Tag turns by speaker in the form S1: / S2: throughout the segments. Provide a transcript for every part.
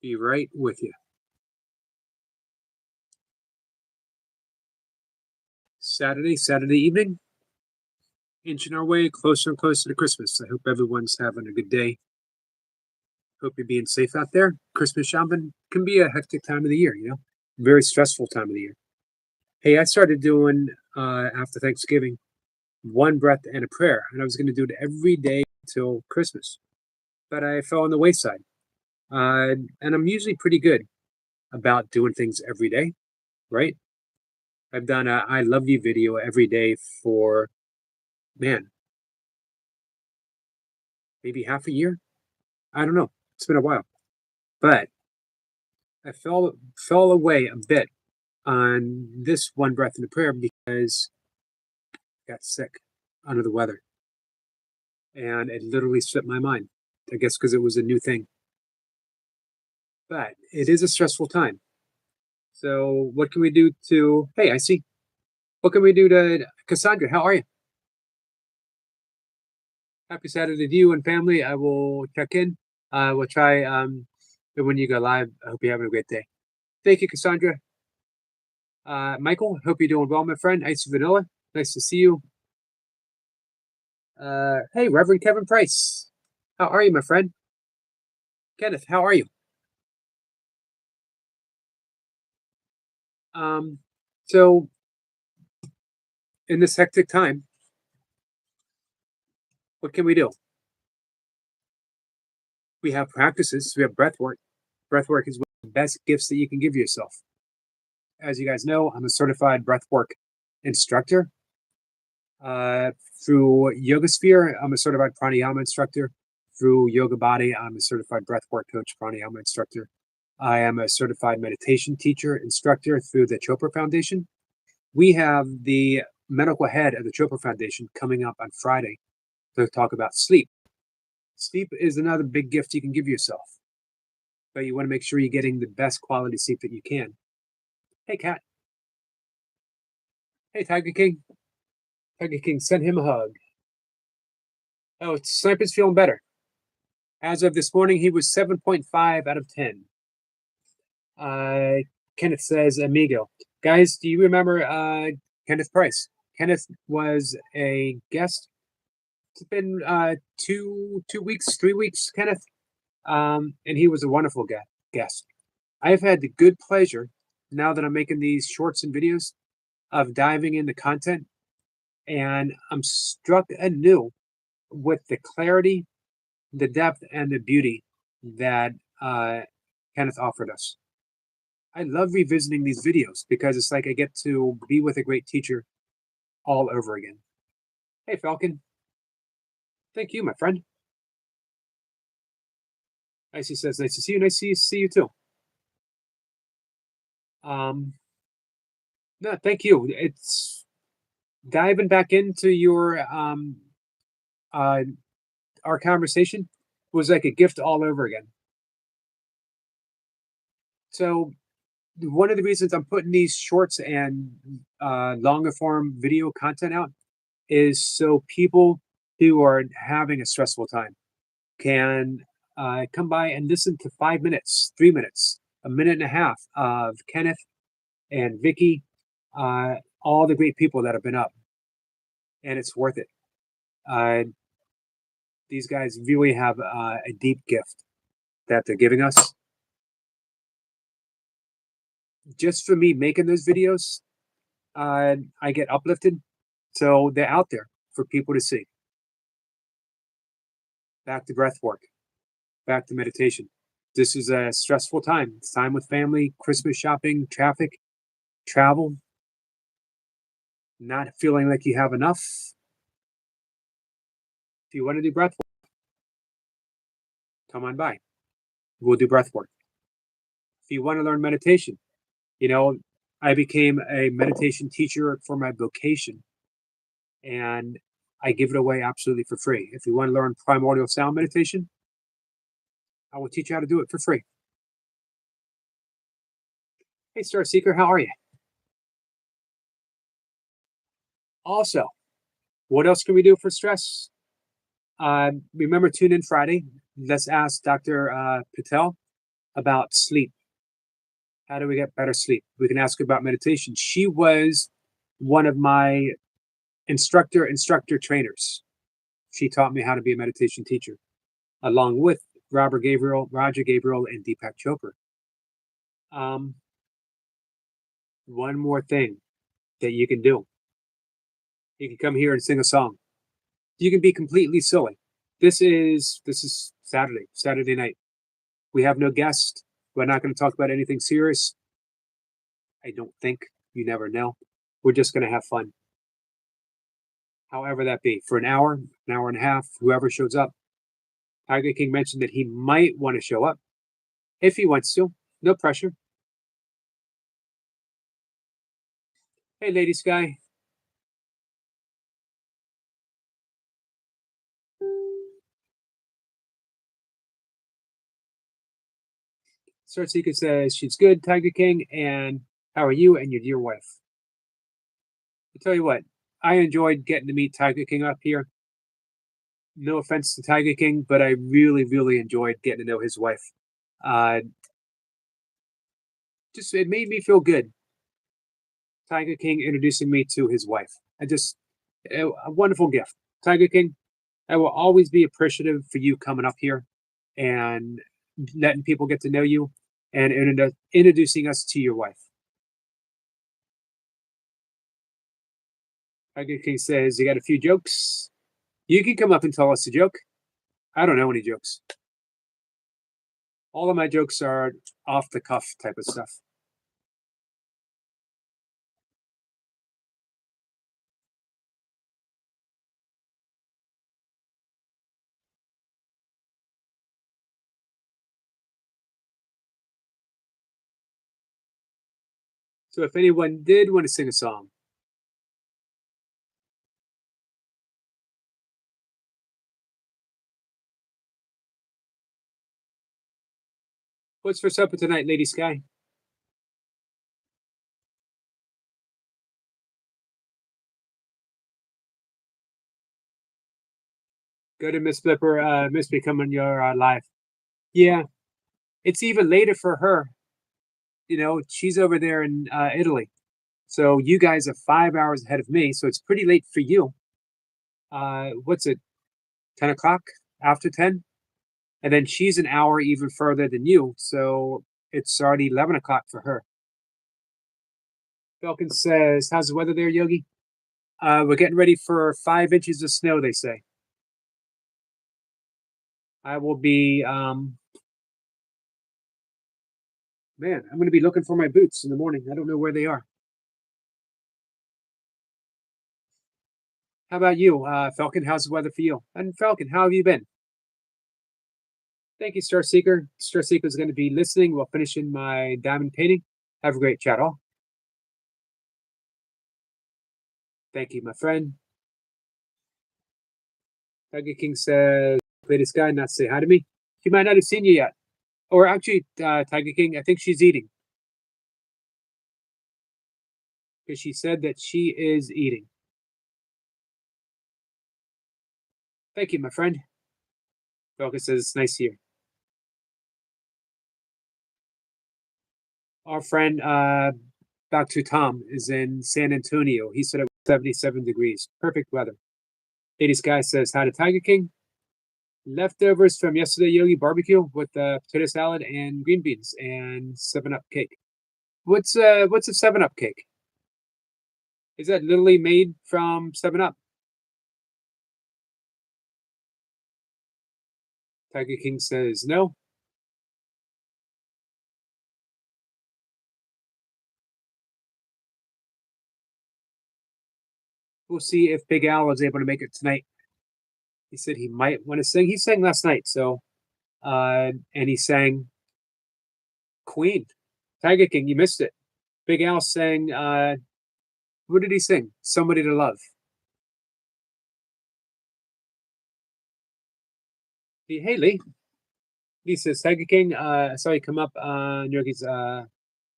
S1: Be right with you. Saturday evening, inching our way closer and closer to Christmas. I hope everyone's having a good day. Hope you're being safe out there. Christmas shopping can be a hectic time of the year, very stressful time of the year. Hey, I started doing after Thanksgiving one breath and a prayer, and I was going to do it every day till Christmas, but I fell on the wayside. And I'm usually pretty good about doing things every day, right? I've done a I love you video every day for man, maybe half a year. I don't know. It's been a while, but I fell away a bit on this one breath in the prayer because I got sick under the weather, and it literally slipped my mind. I guess because it was a new thing, but it is a stressful time. So what can we do to? Hey, I see. What can we do to Cassandra? How are you? Happy Saturday to you and family. I will check in. We'll try when you go live. I hope you're having a great day. Thank you, Cassandra. Michael, hope you're doing well, my friend. Ice Vanilla, nice to see you. Hey, Reverend Kevin Price, how are you, my friend? Kenneth, how are you? So in this hectic time, what can we do? We have practices. We have breath work. Breath work is one of the best gifts that you can give yourself. As you guys know, I'm a certified breath work instructor. Uh, Through YogaSphere, I'm a certified pranayama instructor. Through Yoga Body, I'm a certified breathwork coach, pranayama instructor. I am a certified meditation teacher, instructor through the Chopra Foundation. We have the medical head of the Chopra Foundation coming up on Friday to talk about sleep. Sleep is another big gift you can give yourself, but you want to make sure you're getting the best quality sleep that you can. Hey, Kat. Hey, Tiger King. Tiger King, send him a hug. Oh, Sniper's feeling better. As of this morning, he was 7.5 out of 10. Kenneth says, Amigo. Guys, do you remember Kenneth Price? Kenneth was a guest. It's been 2 weeks, 3 weeks, Kenneth. And he was a wonderful guest. I've had the good pleasure, now that I'm making these shorts and videos, of diving into content. And I'm struck anew with the clarity, the depth, and the beauty that Kenneth offered us. I love revisiting these videos because it's like I get to be with a great teacher all over again. Hey, Falcon. Thank you, my friend. Icy says, nice to see you. Nice to see you too. No, thank you. It's diving back into your our conversation was like a gift all over again. So one of the reasons I'm putting these shorts and longer form video content out is so people who are having a stressful time can come by and listen to 5 minutes, 3 minutes, a minute and a half of Kenneth and Vicky, all the great people that have been up, and it's worth it. Uh, these guys really have a deep gift that they're giving us. Just for me making those videos, I get uplifted, so they're out there for people to see. Back to breath work, back to meditation. This is a stressful time. It's time with family, Christmas shopping, traffic, travel, not feeling like you have enough. If you want to do breath work, come on by. We'll do breath work. If you want to learn meditation, I became a meditation teacher for my vocation, and I give it away absolutely for free. If you want to learn primordial sound meditation, I will teach you how to do it for free. Hey, Star Seeker, how are you? Also, what else can we do for stress? Remember, tune in Friday. Let's ask Dr. Patel about sleep. How do we get better sleep? We can ask her about meditation. She was one of my instructor trainers. She taught me how to be a meditation teacher, along with Roger Gabriel, and Deepak Chopra. Um, one more thing that you can do. You can come here and sing a song. You can be completely silly. This is Saturday night. We have no guest. We're not going to talk about anything serious. I don't think. You never know. We're just going to have fun. However that be, for an hour and a half, whoever shows up. Tiger King mentioned that he might want to show up if he wants to. No pressure. Hey, Lady Sky. Sartsika says she's good, Tiger King, and how are you and your dear wife? I tell you what, I enjoyed getting to meet Tiger King up here. No offense to Tiger King, but I really, really enjoyed getting to know his wife. Uh, just it made me feel good. Tiger King introducing me to his wife. A wonderful gift. Tiger King, I will always be appreciative for you coming up here and letting people get to know you and introducing us to your wife. Tiger King says, you got a few jokes? You can come up and tell us a joke. I don't know any jokes. All of my jokes are off the cuff type of stuff. So if anyone did want to sing a song, what's for supper tonight, Lady Sky? Go to Miss Flipper, Miss Becoming Your Life. Yeah, it's even later for her. You know, she's over there in Italy. So you guys are 5 hours ahead of me. So it's pretty late for you. What's it, 10 o'clock? After 10? And then she's an hour even further than you. So it's already 11 o'clock for her. Falcon says, how's the weather there, Yogi? We're getting ready for 5 inches of snow, they say. I will be, man, I'm going to be looking for my boots in the morning. I don't know where they are. How about you, Falcon? How's the weather for you? And Falcon, how have you been? Thank you, Star Seeker. Star Seeker is going to be listening while finishing my diamond painting. Have a great chat, all. Thank you, my friend. Tiger King says, play this guy, not say hi to me. She might not have seen you yet. Or actually, Tiger King, I think she's eating. Because she said that she is eating. Thank you, my friend. Falcon says, it's nice here. Our friend, Dr. Tom, is in San Antonio. He said it was 77 degrees. Perfect weather. Lady Sky says, hi to Tiger King. Leftovers from yesterday Yogi barbecue with potato salad and green beans and 7-Up cake. What's a 7-Up cake? Is that literally made from 7-Up? Tiger King says no. We'll see if Big Al is able to make it tonight. He said he might want to sing. He sang last night, so and he sang Queen. Tiger King, you missed it. Big Al sang what did he sing? Somebody to Love. Hey Lee. Lee says, Tiger King, I saw you come up on Yogi's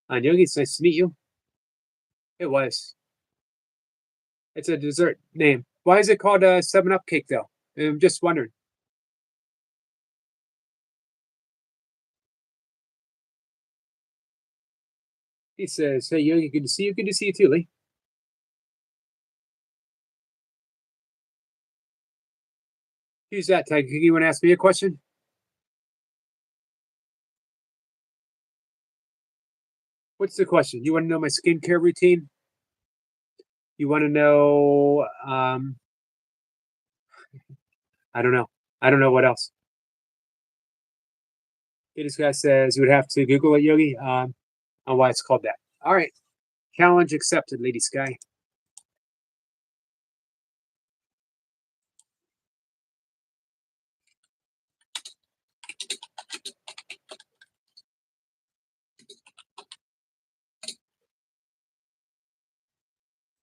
S1: Nice to meet you. It was. It's a dessert name. Why is it called a 7-Up cake though? I'm just wondering. He says, "Hey, Yogi, good to see you. Good to see you too, Lee." Who's that, Tiger King? You want to ask me a question? What's the question? You want to know my skincare routine? You want to know? I don't know. I don't know what else. This guy says you would have to Google it, Yogi, on why it's called that. All right. Challenge accepted, Lady Sky.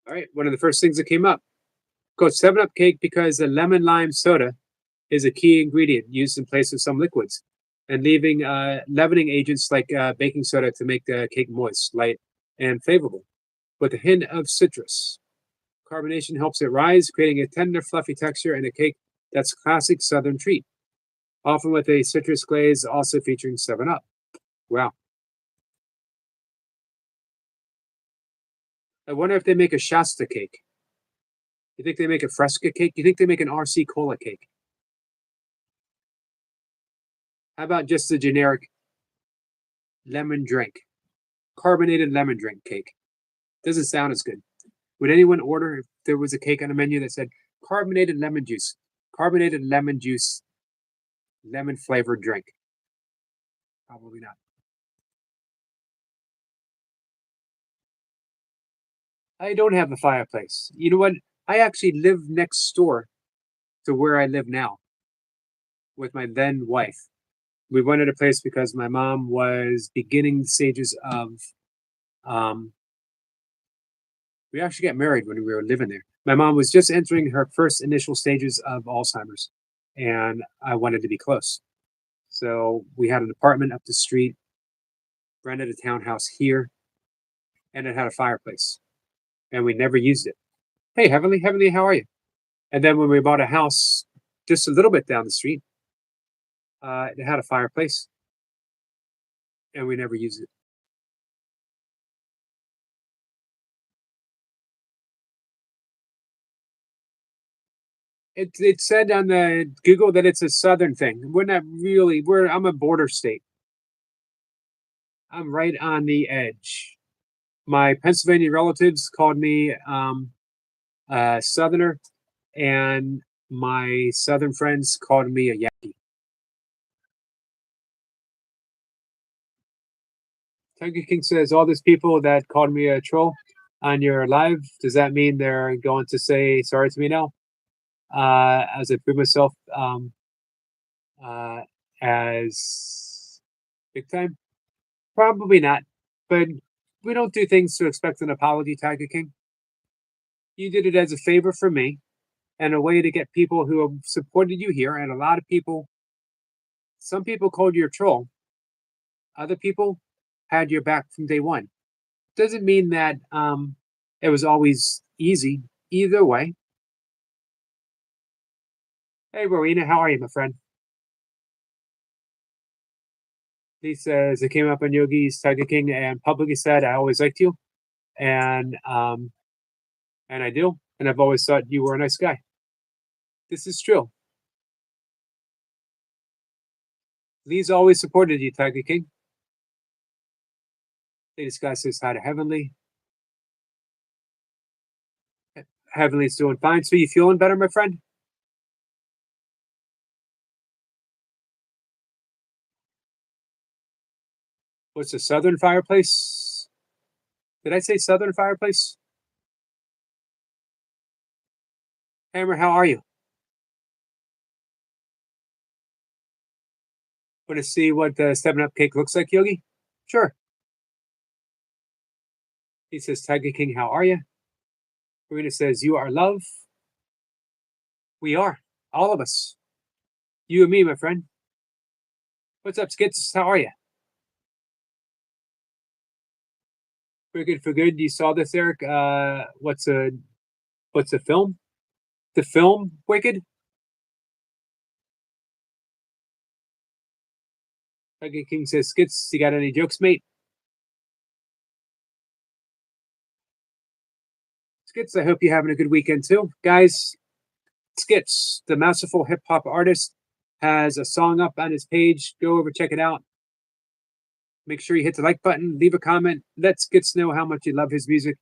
S1: All right. One of the first things that came up. Go 7-Up cake because the lemon lime soda is a key ingredient used in place of some liquids, and leaving leavening agents like baking soda to make the cake moist, light, and flavorful, with a hint of citrus. Carbonation helps it rise, creating a tender, fluffy texture and a cake that's classic Southern treat, often with a citrus glaze, also featuring 7-Up. Wow. I wonder if they make a Shasta cake. You think they make a Fresca cake? You think they make an RC Cola cake? How about just the generic lemon drink, carbonated lemon drink cake? Doesn't sound as good. Would anyone order if there was a cake on a menu that said carbonated lemon juice, lemon flavored drink? Probably not. I don't have a fireplace. You know what? I actually live next door to where I live now with my then wife. We wanted a place because my mom was beginning stages of um, we actually got married when we were living there. My mom was just entering her first initial stages of Alzheimer's, and I wanted to be close. So we had an apartment up the street, rented a townhouse here, and it had a fireplace, and we never used it. Hey, Heavenly, how are you? And then when we bought a house just a little bit down the street, it had a fireplace, and we never used it. It said on the Google that it's a southern thing. We're not really. I'm a border state. I'm right on the edge. My Pennsylvania relatives called me Southerner, and my Southern friends called me a Yankee. Tiger King says all these people that called me a troll on your live. Does that mean they're going to say sorry to me now? As I prove myself uh, as big time? Probably not. But we don't do things to expect an apology, Tiger King. You did it as a favor for me and a way to get people who have supported you here. And a lot of people, some people called you a troll. Other people had your back from day one. Doesn't mean that it was always easy either way. Hey, Rowena, how are you, my friend? He says, it came up on Yogi's Tiger King and publicly said, I always liked you. And I do. And I've always thought you were a nice guy. This is true. Lee's always supported you, Tiger King. This guy says hi to Heavenly. Heavenly's doing fine. So you feeling better, my friend? What's the Southern fireplace? Did I say Southern fireplace? Hammer, how are you? Want to see what the 7-Up cake looks like, Yogi? Sure. He says, Tiger King, how are you? Karina says, you are love. We are. All of us. You and me, my friend. What's up, Skits? How are you? Wicked for good. You saw this, Eric? What's a film? The film Wicked? Tiger King says, Skits, you got any jokes, mate? Skits, I hope you're having a good weekend too. Guys, Skits, the masterful hip hop artist, has a song up on his page. Go over, check it out. Make sure you hit the like button, leave a comment, let Skits know how much you love his music.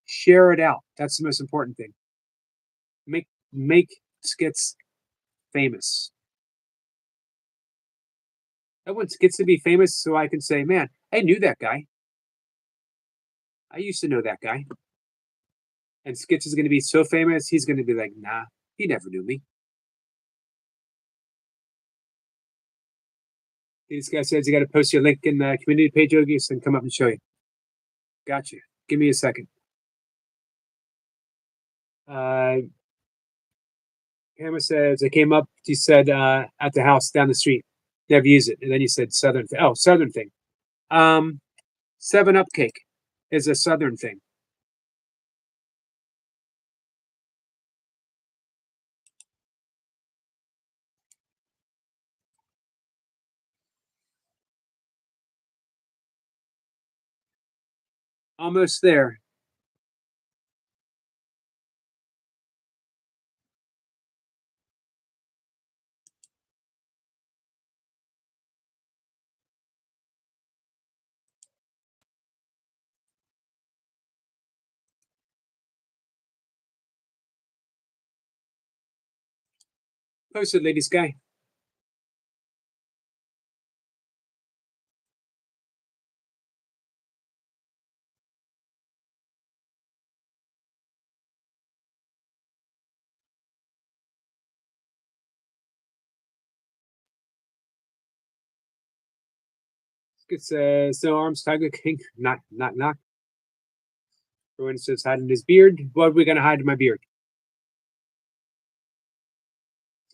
S1: Share it out. That's the most important thing. Make Skits famous. I want Skits to be famous so I can say, man, I knew that guy. I used to know that guy. And Skits is going to be so famous, he's going to be like, nah, he never knew me. This guy says you got to post your link in the community page, Yogi, so I can come up and show you. Gotcha. Give me a second. Hammer says, I came up, he said, at the house down the street. Never use it. And then you said Southern thing. Oh, Southern thing. 7-Up cake is a Southern thing. Almost there. Post it, ladies guy. It says, no arms, Tiger King. Knock, knock, knock. Everyone says hiding his beard. What are we going to hide in my beard?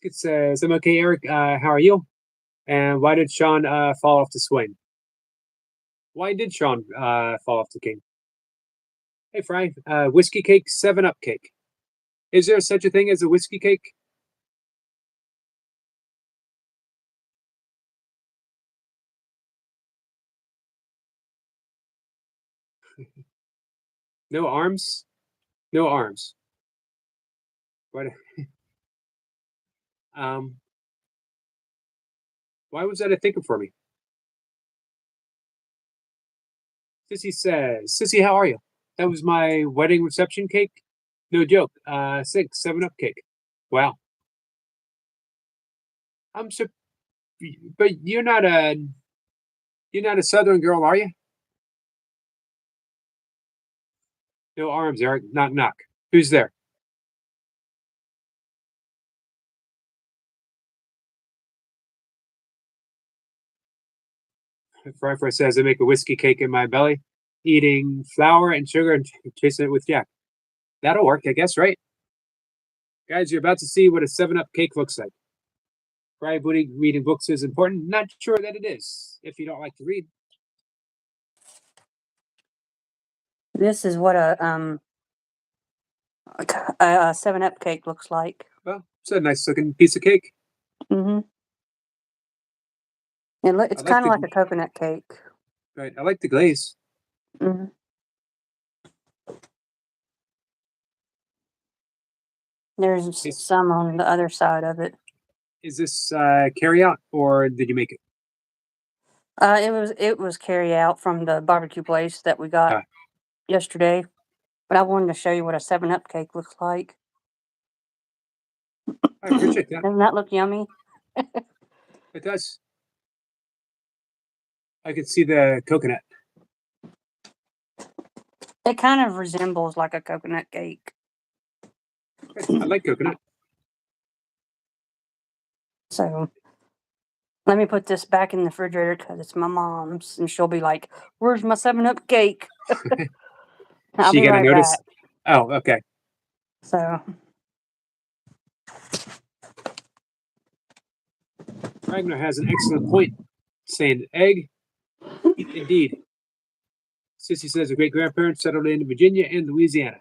S1: It says, I'm okay, Eric. How are you? And why did Sean fall off the swing? Why did Sean fall off the king? Hey, Fry. Whiskey cake, 7-Up cake. Is there such a thing as a whiskey cake? No arms? No arms. What? um, why was that a thinker for me? Sissy says, Sissy, how are you? That was my wedding reception cake. No joke. 7-Up cake. Wow. I'm so, but you're not a Southern girl, are you? No arms, Eric. Knock, knock. Who's there? Fry says, I make a whiskey cake in my belly, eating flour and sugar and chasing it with Jack. That'll work, I guess, right? Guys, you're about to see what a 7-Up cake looks like. Fry Booty reading books is important. Not sure that it is, if you don't like to read.
S2: This is what a 7-Up cake looks like.
S1: Well, it's a nice looking piece of cake.
S2: Mm-hmm. It's kind of like a coconut cake.
S1: Right. I like the glaze.
S2: Mm-hmm. There's some on the other side of it.
S1: Is this carry out or did you make it?
S2: It was carry out from the barbecue place that we got yesterday. But I wanted to show you what a 7-Up cake looks like.
S1: I appreciate that.
S2: Doesn't that look yummy?
S1: It does. I can see the coconut.
S2: It kind of resembles like a coconut cake.
S1: I like coconut.
S2: So let me put this back in the refrigerator because it's my mom's, and she'll be like, "Where's my 7-Up cake?" I'll
S1: She
S2: be
S1: gonna
S2: right
S1: notice?
S2: back.
S1: Oh, okay.
S2: So
S1: Ragnar has an excellent point, saying egg. Indeed. Sissy says her great grandparents settled in Virginia and Louisiana.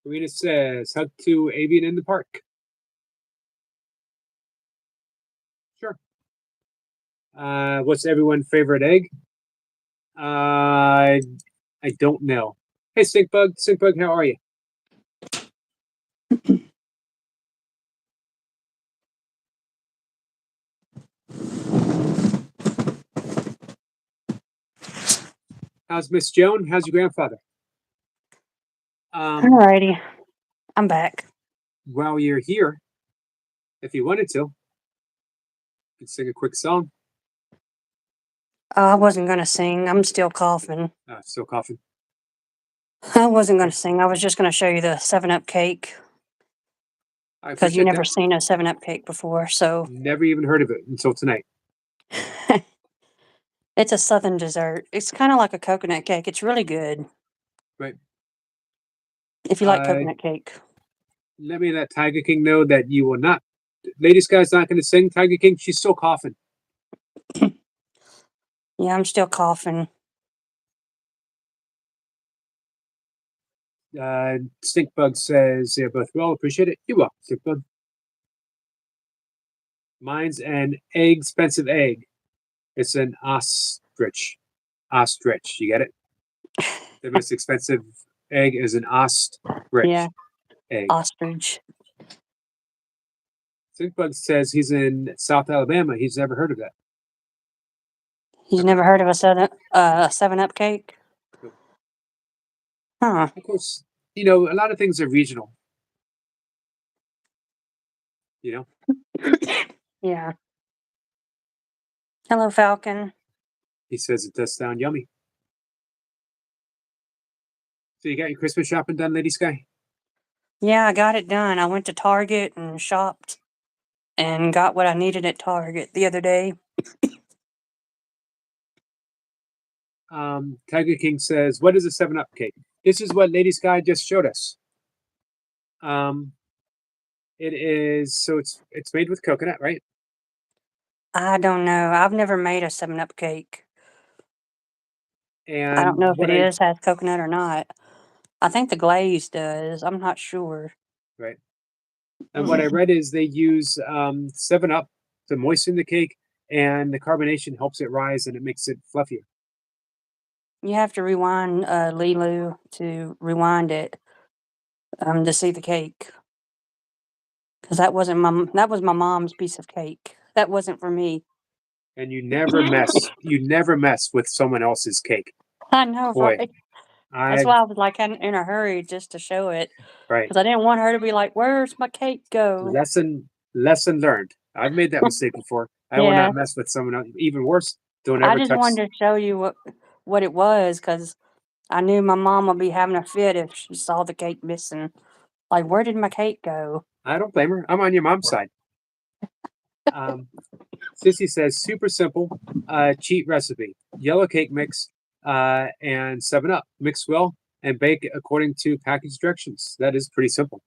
S1: Karina says, hug to avian in the park. What's everyone's favorite egg? I don't know. Hey, Stinkbug, how are you? How's Miss Joan? How's your grandfather?
S2: Alrighty, I'm back.
S1: While you're here, if you wanted to, you could sing a quick song.
S2: I wasn't gonna sing. I'm still coughing.
S1: Still coughing.
S2: I wasn't gonna sing. I was just gonna show you the 7-Up cake
S1: I
S2: because you
S1: appreciate
S2: never
S1: that.
S2: seen a 7-Up cake before. So
S1: Never even heard of it until tonight.
S2: it's a southern dessert. It's kind of like a coconut cake. It's really good
S1: Right.
S2: if you like coconut cake.
S1: Let me let Tiger King know that you will not. Lady Sky's not going to sing Tiger King. She's still coughing.
S2: Yeah, I'm still coughing.
S1: Stinkbug says they're both well. Appreciate it. You will, Stinkbug. Mine's an expensive egg. It's an ostrich. Ostrich. You get it? The most expensive egg is an ostrich
S2: Yeah,
S1: egg.
S2: ostrich.
S1: Stinkbug says he's in South Alabama. He's never heard of that.
S2: He's never heard of a 7-Up cake?
S1: Nope.
S2: Huh.
S1: Of course, you know, a lot of things are regional. You know?
S2: Yeah. Hello, Falcon.
S1: He says it does sound yummy. So you got your Christmas shopping done, Lady Sky?
S2: Yeah, I got it done. I went to Target and shopped and got what I needed at Target the other day.
S1: Tiger King says, "What is a 7-Up cake?" This is what Lady Sky just showed us. It is so it's made with coconut, right?
S2: I don't know. I've never made a 7-Up cake. I don't
S1: And
S2: know if
S1: what
S2: it
S1: I
S2: is has coconut or not. I think the glaze does. I'm not sure.
S1: right and what I read is they use 7-Up to moisten the cake, and the carbonation helps it rise and it makes it fluffier.
S2: You have to rewind Lilu to rewind it to see the cake. Because that was my mom's piece of cake. That wasn't for me.
S1: And you never mess with someone else's cake.
S2: I know,
S1: Boy,
S2: right? That's
S1: I
S2: why I was like in a hurry just to show it.
S1: right.
S2: Because I didn't want her to be like, "Where's my cake go?"
S1: Lesson learned. I've made that mistake before. I will
S2: Yeah,
S1: not mess with someone else. Even worse, don't
S2: I
S1: ever
S2: just
S1: touch.
S2: wanted to show you what it was because I knew my mom would be having a fit if she saw the cake missing. Like, where did my cake go?
S1: I don't blame her. I'm on your mom's side. Sissy says super simple, cheat recipe: yellow cake mix and 7-Up. Mix well and bake according to package directions. That is pretty simple.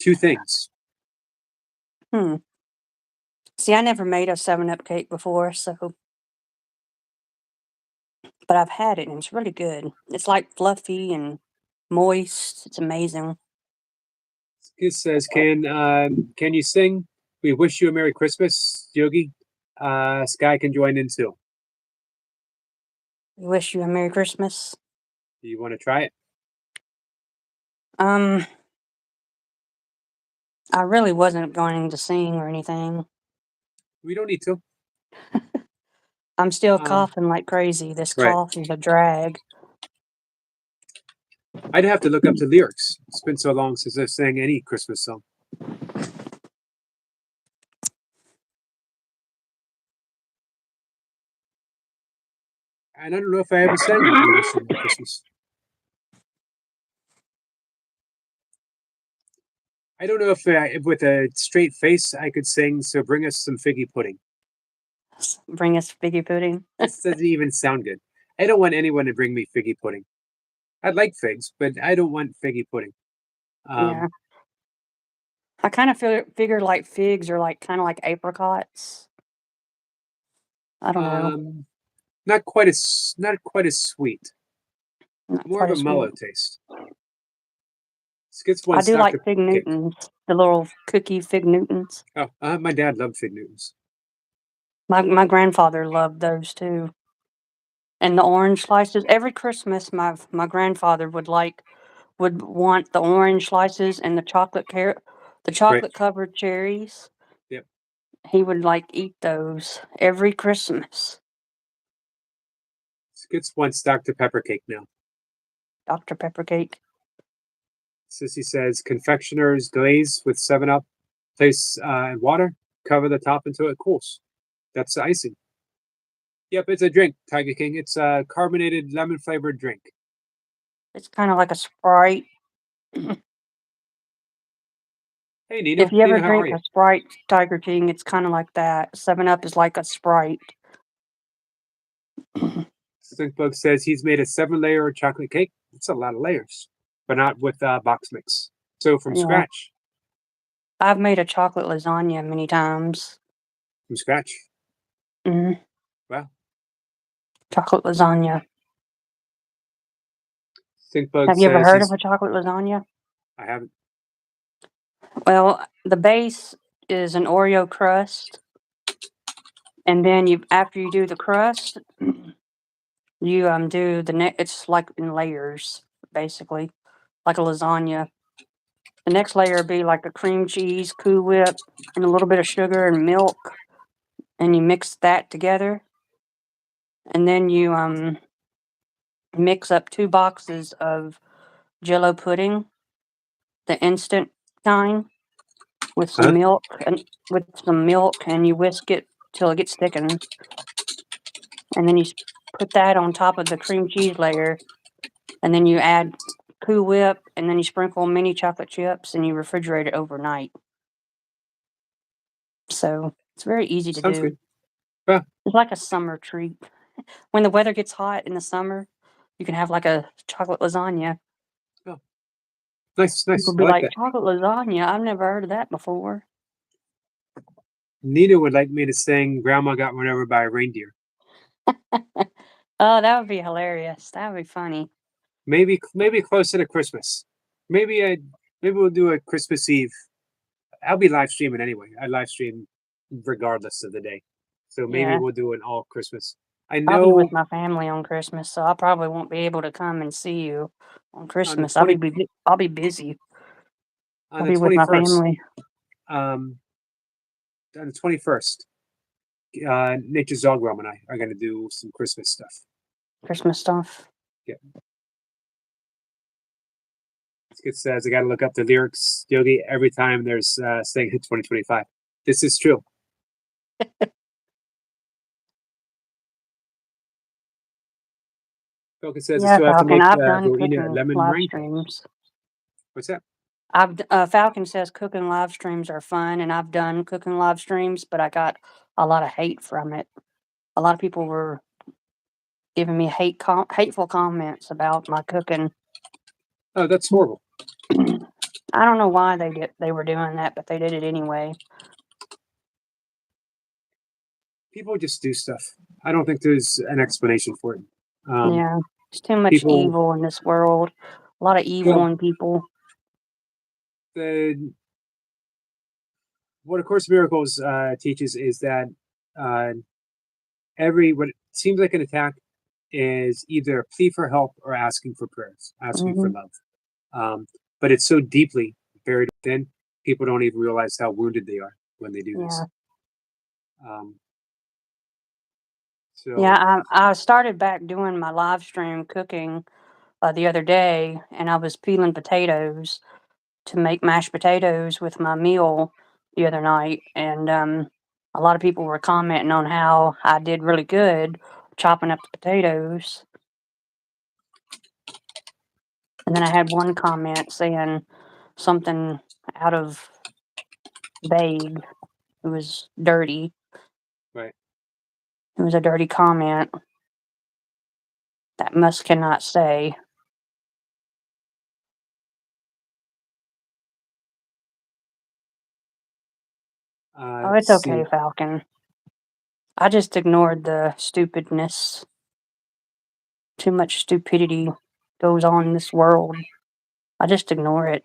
S1: Two things.
S2: Hmm. See, I never made a 7-Up cake before, so but I've had it and it's really good. It's like fluffy and moist. It's amazing.
S1: It says, can you sing? We wish you a Merry Christmas, Yogi. Sky can join in too.
S2: We wish you a Merry Christmas.
S1: Do you want to try it?
S2: I really wasn't going to sing or anything.
S1: We don't need to.
S2: I'm still
S1: Um,
S2: coughing like crazy. This
S1: right.
S2: cough is a drag.
S1: I'd have to look up the lyrics. It's been so long since I've sang any Christmas song. And I don't know if I ever sang English in Christmas. I don't know if with a straight face I could sing "So Bring Us Some Figgy Pudding."
S2: Bring us figgy pudding.
S1: This doesn't even sound good. I don't want anyone to bring me figgy pudding. I like figs, but I don't want figgy pudding.
S2: Yeah. I kind of figured like figs are like kind of like apricots. I don't know.
S1: Not quite as sweet.
S2: Not
S1: More of
S2: quite
S1: a
S2: as sweet.
S1: mellow taste. Skits
S2: I
S1: once
S2: do
S1: knocked a
S2: like fig
S1: cake.
S2: Newtons, the little cookie fig Newtons.
S1: Oh, my dad loved fig Newtons.
S2: My grandfather loved those too. And the orange slices, every Christmas, my grandfather would want the orange slices and the
S1: Right.
S2: chocolate covered cherries.
S1: Yep.
S2: He would, like, eat those every Christmas.
S1: Skits wants Dr. Pepper cake now.
S2: Dr. Pepper cake.
S1: Sissy says confectioner's glaze with 7 Up, place in water, cover the top until it cools. That's the icing. Yep, it's a drink, Tiger King. It's a carbonated lemon flavored drink.
S2: It's kinda like a Sprite.
S1: Hey, Nina.
S2: If you ever
S1: Nina, how are
S2: drink
S1: you?
S2: a Sprite, Tiger King, it's kinda like that. 7 Up is like a Sprite.
S1: Stinkbug says he's made a 7-layer chocolate cake. That's a lot of layers, but not with box mix. So from
S2: Yeah.
S1: scratch.
S2: I've made a chocolate lasagna many times.
S1: From scratch.
S2: Mhm.
S1: Wow.
S2: Chocolate lasagna.
S1: Stinkbug
S2: Have you ever
S1: says
S2: heard of
S1: he's.
S2: a chocolate lasagna?
S1: I haven't.
S2: Well, the base is an Oreo crust, and then after you do the crust, you, do it's like in layers, basically, like a lasagna. The next layer would be like a cream cheese, Cool Whip, and a little bit of sugar and milk, and you mix that together, and then you, mix up 2 boxes of Jello pudding, the instant kind, with
S1: Huh?
S2: some milk, and you whisk it till it gets thickened, and then put that on top of the cream cheese layer, and then you add Cool Whip, and then you sprinkle mini chocolate chips, and you refrigerate it overnight. So, it's very easy to
S1: Sounds
S2: do.
S1: good. Well,
S2: It's like a summer treat. When the weather gets hot in the summer, you can have, like, a chocolate lasagna.
S1: oh, nice,
S2: People
S1: nice. I
S2: be
S1: like
S2: like,
S1: that.
S2: "Chocolate lasagna? I've never heard of that before."
S1: Nina would like me to sing "Grandma Got Run Over by a Reindeer."
S2: Oh, that would be hilarious. That would be funny.
S1: Maybe closer to Christmas. Maybe I maybe we'll do a Christmas Eve. I'll be live streaming anyway. I live stream regardless of the day. So maybe
S2: Yeah.
S1: we'll do an all Christmas. I
S2: I'll be with
S1: know
S2: my family on Christmas, so I probably won't be able to come and see you on
S1: on the
S2: Christmas.
S1: 20
S2: I'll be busy.
S1: on
S2: I'll
S1: the
S2: be with my
S1: 21st.
S2: family.
S1: Um on the 21st, Nature's Dog Realm and I are gonna do some Christmas stuff.
S2: Christmas stuff.
S1: Yeah. It says I gotta look up the lyrics, Yogi, every time there's saying 2025. This is true. Focus says I
S2: Yeah,
S1: still have to
S2: Falcon,
S1: make
S2: I've done
S1: Rowena a
S2: cooking
S1: lemon
S2: live
S1: meringue cake.
S2: streams.
S1: What's that?
S2: Falcon says cooking live streams are fun, and I've done cooking live streams, but I got a lot of hate from it. A lot of people were giving me hateful comments about my cooking.
S1: Oh, that's horrible.
S2: I don't know why they were doing that, but they did it anyway.
S1: People just do stuff. I don't think there's an explanation for it.
S2: Yeah, it's too much
S1: People,
S2: evil in this world. A lot of evil
S1: well,
S2: in people.
S1: the what A Course in Miracles teaches is that uh, what it seems like an attack is either a plea for help or asking for prayers, asking for
S2: Mhm.
S1: love. But it's so deeply buried within, people don't even realize how wounded they are when they do
S2: Yeah.
S1: this. Um,
S2: Yeah,
S1: so,
S2: I started back doing my live stream cooking, the other day, and I was peeling potatoes to make mashed potatoes with my meal the other night, and, a lot of people were commenting on how I did really good chopping up the potatoes, and then I had one comment saying something out of vague. It was dirty.
S1: right.
S2: It was a dirty comment that must cannot say. Oh, it's
S1: Let's
S2: okay,
S1: see.
S2: Falcon. I just ignored the stupidness. Too much stupidity goes on in this world. I just ignore it.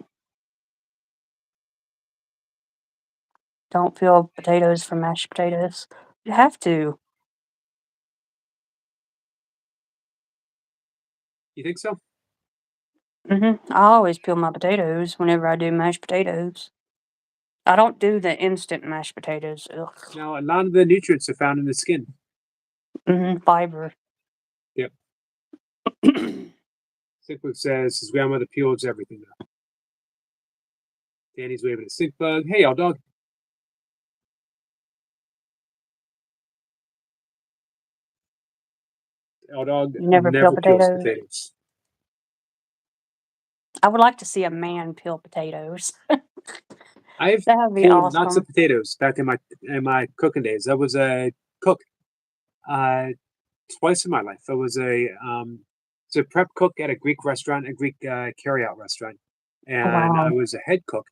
S2: Don't peel potatoes for mashed potatoes. You have to.
S1: You think so?
S2: I always peel my potatoes whenever I do mashed potatoes. I don't do the instant mashed potatoes. Ugh.
S1: Now, a lot of the nutrients are found in the skin.
S2: Fiber.
S1: Yep. Sinkbug says his grandmother peels everything now. Danny's waving at Sinkbug. Hey, y'all, dog. Our dog
S2: You never peel
S1: never peels
S2: potatoes?
S1: potatoes.
S2: I would like to see a man peel potatoes.
S1: I've
S2: That would be
S1: peeled lots
S2: awesome.
S1: of potatoes back in my cooking days. I was a cook twice in my life. I was a prep cook at a Greek restaurant, a Greek carryout restaurant,
S2: Oh,
S1: and I
S2: wow.
S1: was a head cook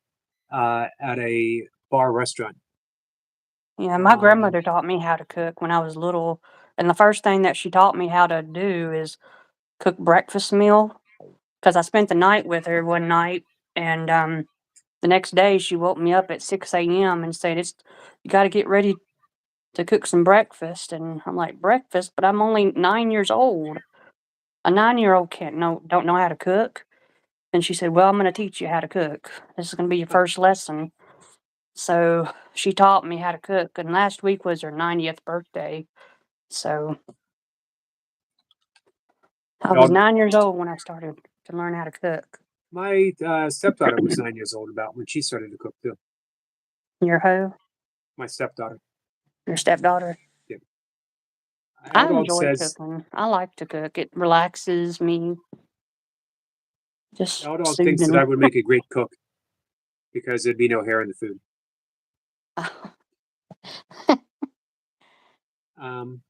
S1: at a bar restaurant.
S2: Yeah, my
S1: Um,
S2: grandmother taught me how to cook when I was little, and the first thing that she taught me how to do is cook breakfast meal. Because I spent the night with her one night, and, the next day, she woke me up at 6 AM and said, "It's you gotta get ready to cook some breakfast," and I'm like, "Breakfast? But I'm only 9 years old. A 9-year-old don't know how to cook?" And she said, "Well, I'm gonna teach you how to cook. This is gonna be your
S1: huh,
S2: first lesson." So, she taught me how to cook, and last week was her 90th birthday. So, I was
S1: dog.
S2: 9 years old when I started to learn how to cook.
S1: My stepdaughter was 9 years old about when she started to cook too.
S2: Your hoe?
S1: My stepdaughter.
S2: Your stepdaughter?
S1: Yeah. Our
S2: I
S1: dog
S2: enjoy
S1: says
S2: cooking. I like to cook. It relaxes me, just
S1: our dog thinks that
S2: soothing.
S1: I would make a great cook because there'd be no hair in the food. Um,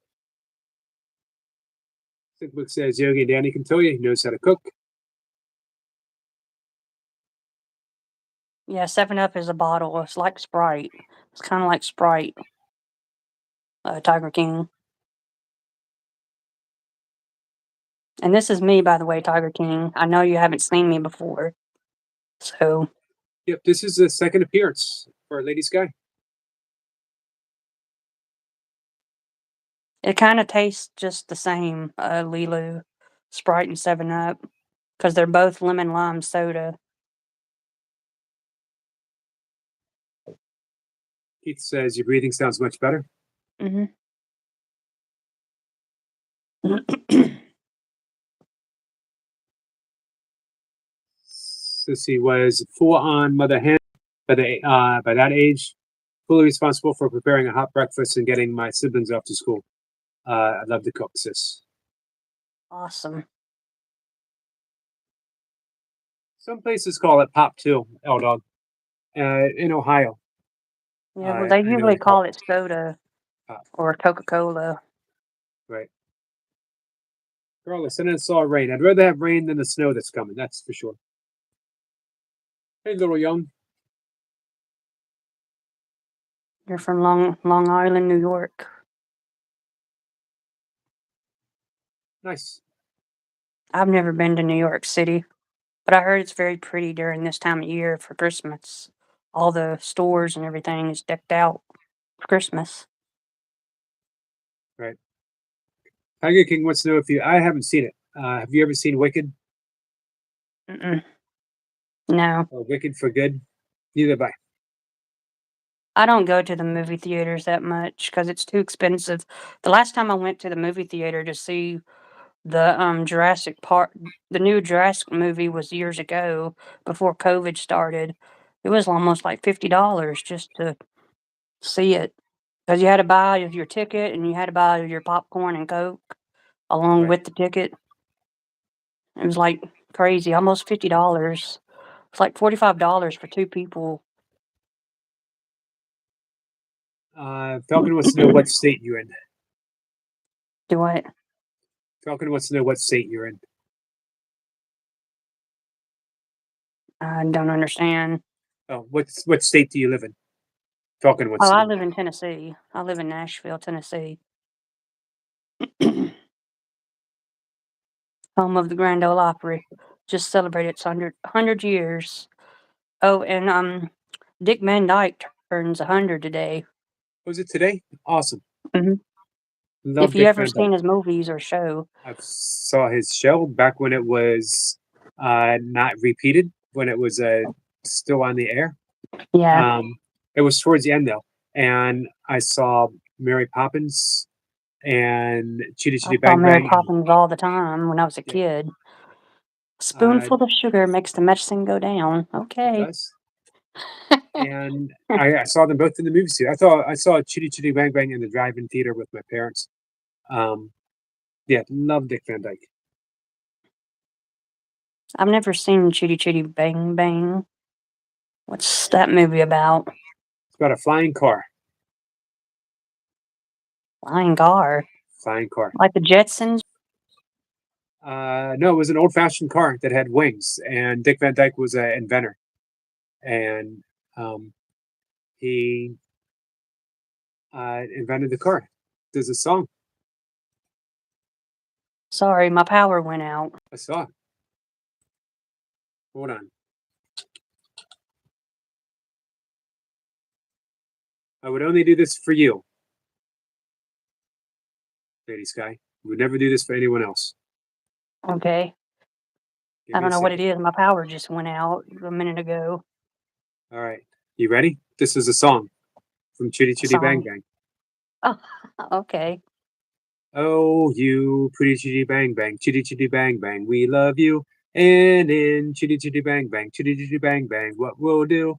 S1: Sinkbook says Yogi and Danny can tell you he knows how to cook.
S2: Yeah, 7 Up is a bottle. It's like Sprite. It's kinda like Sprite, Tiger King. And this is me, by the way, Tiger King. I know you haven't seen me before, so
S1: Yep, this is the second appearance for Lady Sky.
S2: it kinda tastes just the same, Lilu, Sprite, and 7 Up, because 'cause they're both lemon lime soda.
S1: Keith says your breathing sounds much better.
S2: Mhm.
S1: Sissy was full on mother hen by that age, fully responsible for preparing a hot breakfast and getting my siblings off to school. I love to cook, sis.
S2: Awesome.
S1: Some places call it pop too, L dog. In Ohio,
S2: Yeah, well, they
S1: I know
S2: usually
S1: they call
S2: call it soda
S1: pop.
S2: or Coca-Cola.
S1: Right. Regardless, and then saw rain. I'd rather have rain than the snow that's coming. That's for sure. Hey, little young.
S2: You're from Long Island, New York.
S1: Nice.
S2: I've never been to New York City, but I heard it's very pretty during this time of year for Christmas. All the stores and everything is decked out for Christmas.
S1: Right. Tiger King wants to know if you. I haven't seen it. Have you ever seen Wicked
S2: Mm-mm. No,
S1: or Wicked for Good? Neither have I.
S2: I don't go to the movie theaters that much because it's too expensive. The last time I went to the movie theater to see the Jurassic Park, the new Jurassic movie was years ago before COVID started. It was almost like $50 just to see it. Because you had to buy your ticket and you had to buy your popcorn and Coke along
S1: Right.
S2: with the ticket. It was like crazy, almost $50. It's like $45 for 2 people.
S1: Falcon wants to know what state you're in.
S2: Do what?
S1: Falcon wants to know what state you're in.
S2: I don't understand.
S1: Oh, what state do you live in? Falcon
S2: Oh,
S1: wants to
S2: I
S1: know.
S2: live in Tennessee. I live in Nashville, Tennessee. Home of the Grand Ole Opry. Just celebrated its 100 years. Oh, and, Dick Van Dyke turns 100 today.
S1: Was it today? Awesome.
S2: Mhm.
S1: Love
S2: If you
S1: Dick
S2: ever
S1: Van Dyke.
S2: seen his movies or show.
S1: I saw his show back when it was not repeated, when it was still on the air.
S2: Yeah,
S1: It was towards the end though, and I saw Mary Poppins and Chitty
S2: I
S1: Chitty
S2: saw
S1: Bang
S2: Mary
S1: Bang.
S2: Poppins all the time when I was a
S1: Yeah,
S2: kid.
S1: uh,
S2: Spoonful of sugar makes the medicine go down.
S1: it
S2: Okay.
S1: does. And I saw them both in the movie theater. I saw Chitty Chitty Bang Bang in the drive-in theater with my parents. Um, yeah, love Dick Van Dyke.
S2: I've never seen Chitty Chitty Bang Bang. What's that movie about?
S1: It's about a flying car.
S2: Flying car.
S1: Flying car.
S2: Like the Jetsons?
S1: No, it was an old-fashioned car that had wings, and Dick Van Dyke was an inventor, and um, he invented the car. There's a song.
S2: Sorry, my power went out.
S1: I saw it. Hold on. I would only do this for you, Lady Sky. I would never do this for anyone else.
S2: Okay.
S1: Give
S2: I
S1: me a
S2: don't know what it
S1: second.
S2: is. My power just went out a minute ago.
S1: All right. You ready? This is a song from Chitty Chitty Bang
S2: Song.
S1: Bang.
S2: Oh, okay.
S1: Oh, you pretty chitty bang bang, chitty chitty bang bang, we love you. And in chitty chitty bang bang, chitty chitty bang bang, what we'll do.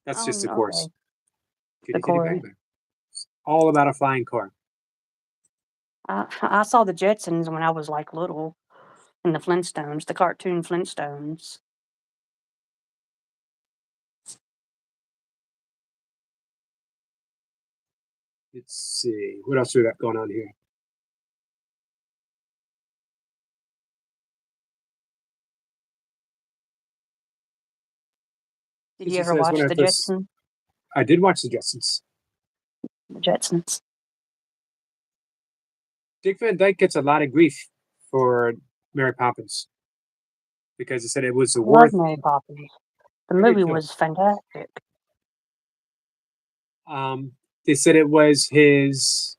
S1: That's
S2: Oh,
S1: just the chorus.
S2: okay. The
S1: Chitty chitty bang
S2: chorus.
S1: bang. It's all about a flying car.
S2: I saw the Jetsons when I was like little in the Flintstones, the cartoon Flintstones.
S1: Let's see. What else we got going on here?
S2: Did you
S1: Sissy
S2: ever
S1: says when
S2: watch
S1: I
S2: the
S1: first
S2: Jetsons?
S1: I did watch the Jetsons.
S2: The Jetsons.
S1: Dick Van Dyke gets a lot of grief for Mary Poppins because he said it was
S2: I
S1: the
S2: love
S1: worth.
S2: Mary Poppins. The
S1: I did
S2: movie
S1: too.
S2: was fantastic.
S1: They said it was his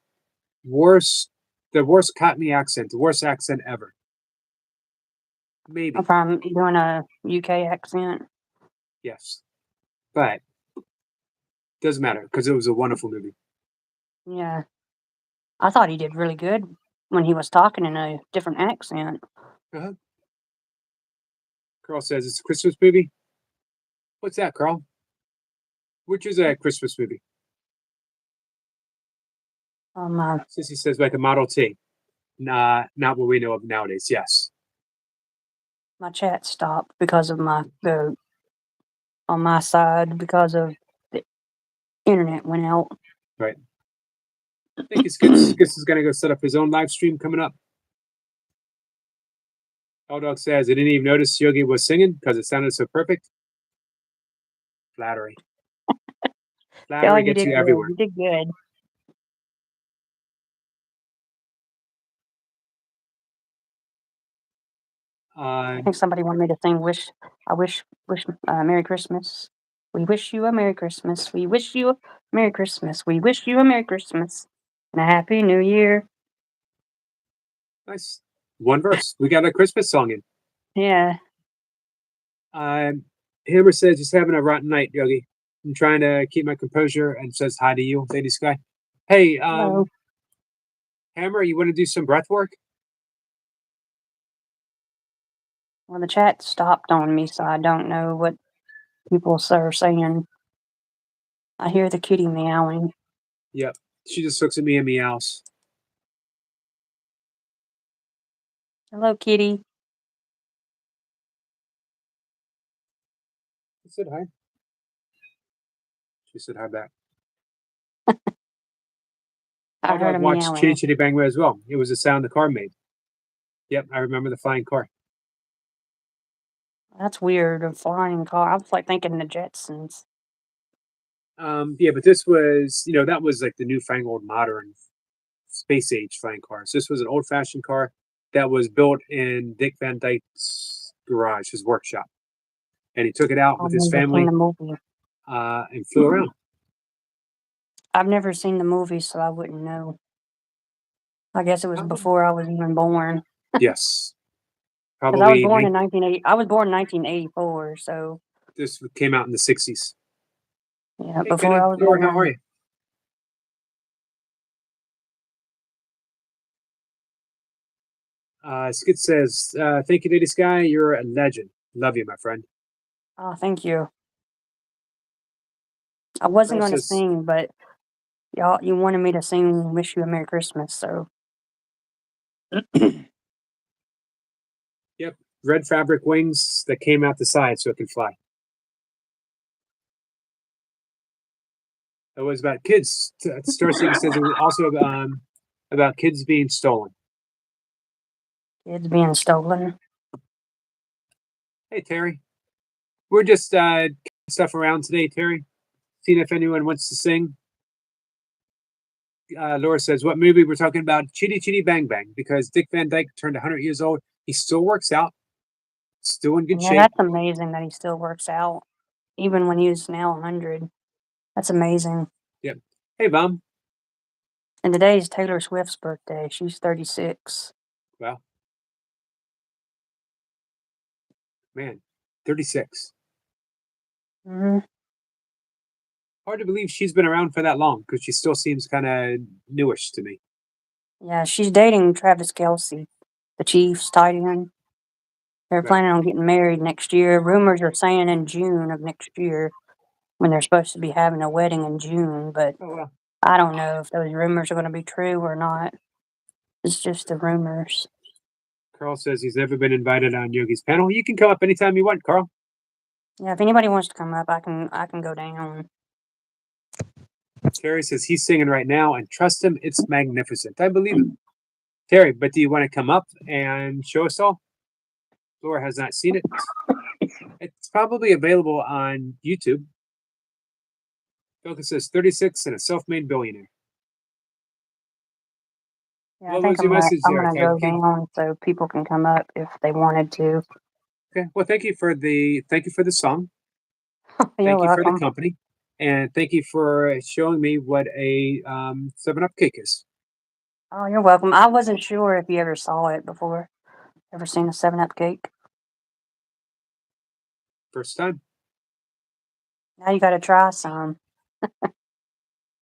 S1: worst, the worst Cockney accent, the worst accent ever. Maybe,
S2: If I'm doing a UK accent.
S1: yes, but doesn't matter because it was a wonderful movie.
S2: Yeah. I thought he did really good when he was talking in a different accent.
S1: Uh-huh. Carl says it's a Christmas movie. What's that, Carl? Which is a Christmas movie?
S2: My
S1: Sissy says like a Model T. Nah, not what we know of nowadays. Yes.
S2: my chat stopped because of my the on my side because of the internet went out.
S1: Right. Thank you, Skits. Skits is gonna go set up his own live stream coming up. L Dog says, I didn't even notice Yogi was singing because it sounded so perfect. Flattery.
S2: Oh,
S1: Flattery
S2: you
S1: gets
S2: did
S1: you
S2: good.
S1: everywhere.
S2: You did good. I think somebody wanted me to sing wish Merry Christmas. We wish you a Merry Christmas. We wish you a Merry Christmas. We wish you a Merry Christmas and a Happy New Year.
S1: Nice. One verse. We got a Christmas song in.
S2: Yeah.
S1: Hammer says, just having a rotten night, Yogi. I'm trying to keep my composure and says hi to you, Lady Sky. Hey,
S2: Hello.
S1: Hammer, you want to do some breath work?
S2: Well, the chat stopped on me, so I don't know what people are saying. I hear the kitty meowing.
S1: Yep. She just looks at me and meows.
S2: Hello, kitty.
S1: I said hi. She said hi back.
S2: I
S1: All
S2: heard
S1: Dog
S2: a
S1: watched Chitty
S2: meowing.
S1: Chitty Bang Bang as well. It was the sound the car made. Yep, I remember the flying car.
S2: That's weird. A flying car. I was like thinking the Jetsons.
S1: Yeah, but this was, that was like the newfangled modern space age flying cars. This was an old fashioned car that was built in Dick Van Dyke's garage, his workshop. And he took it out
S2: I've
S1: with his
S2: never seen
S1: family
S2: the movie.
S1: and flew around.
S2: I've never seen the movie, so I wouldn't know. I guess it was
S1: Um,
S2: before I was even born.
S1: yes,
S2: 'Cause I was
S1: probably
S2: born in 1984, so,
S1: this came out in the 60s.
S2: yeah,
S1: Hey,
S2: before
S1: Kenneth,
S2: I was
S1: Laura, how are
S2: born.
S1: you? Skid says, thank you, Lady Sky. You're a legend. Love you, my friend.
S2: Oh, thank you. I wasn't
S1: Carl
S2: gonna
S1: says,
S2: sing, but you wanted me to sing "Wish You a Merry Christmas," so
S1: yep, red fabric wings that came out the side so it can fly. It was about kids. Star Seeker says it was also about kids being stolen.
S2: kids being stolen.
S1: Hey, Terry. We're just stuff around today, Terry. Seeing if anyone wants to sing. Laura says, what movie we're talking about? Chitty Chitty Bang Bang, because Dick Van Dyke turned 100 years old. He still works out, still in good
S2: Yeah,
S1: shape.
S2: that's amazing that he still works out, even when he's now 100. That's amazing.
S1: Yep. Hey, Mom.
S2: And today is Taylor Swift's birthday. She's 36.
S1: Well, man, 36.
S2: Mhm.
S1: Hard to believe she's been around for that long because she still seems kind of newish to me.
S2: Yeah, she's dating Travis Kelce, the Chiefs tight end. They're
S1: Right.
S2: planning on getting married next year. Rumors are saying in June of next year when they're supposed to be having a wedding in June, but
S1: Oh, well.
S2: I don't know if those rumors are gonna be true or not. It's just the rumors.
S1: Carl says he's never been invited on Yogi's panel. You can come up anytime you want, Carl.
S2: Yeah, if anybody wants to come up, I can go down.
S1: Terry says he's singing right now, and trust him, it's magnificent. I believe it. Terry, but do you want to come up and show us all? Laura has not seen it. It's probably available on YouTube. Bilka says 36 and a self-made billionaire.
S2: Yeah, I
S1: What
S2: think
S1: was your message
S2: I'm
S1: there,
S2: gonna
S1: Ted?
S2: go down so people can come up if they wanted to.
S1: Okay. Well, thank you for the song.
S2: You're
S1: Thank you for the
S2: welcome.
S1: company, and thank you for showing me what a 7-Up cake is.
S2: Oh, you're welcome. I wasn't sure if you ever saw it before. Ever seen a 7-Up cake?
S1: First time.
S2: Now you gotta try some.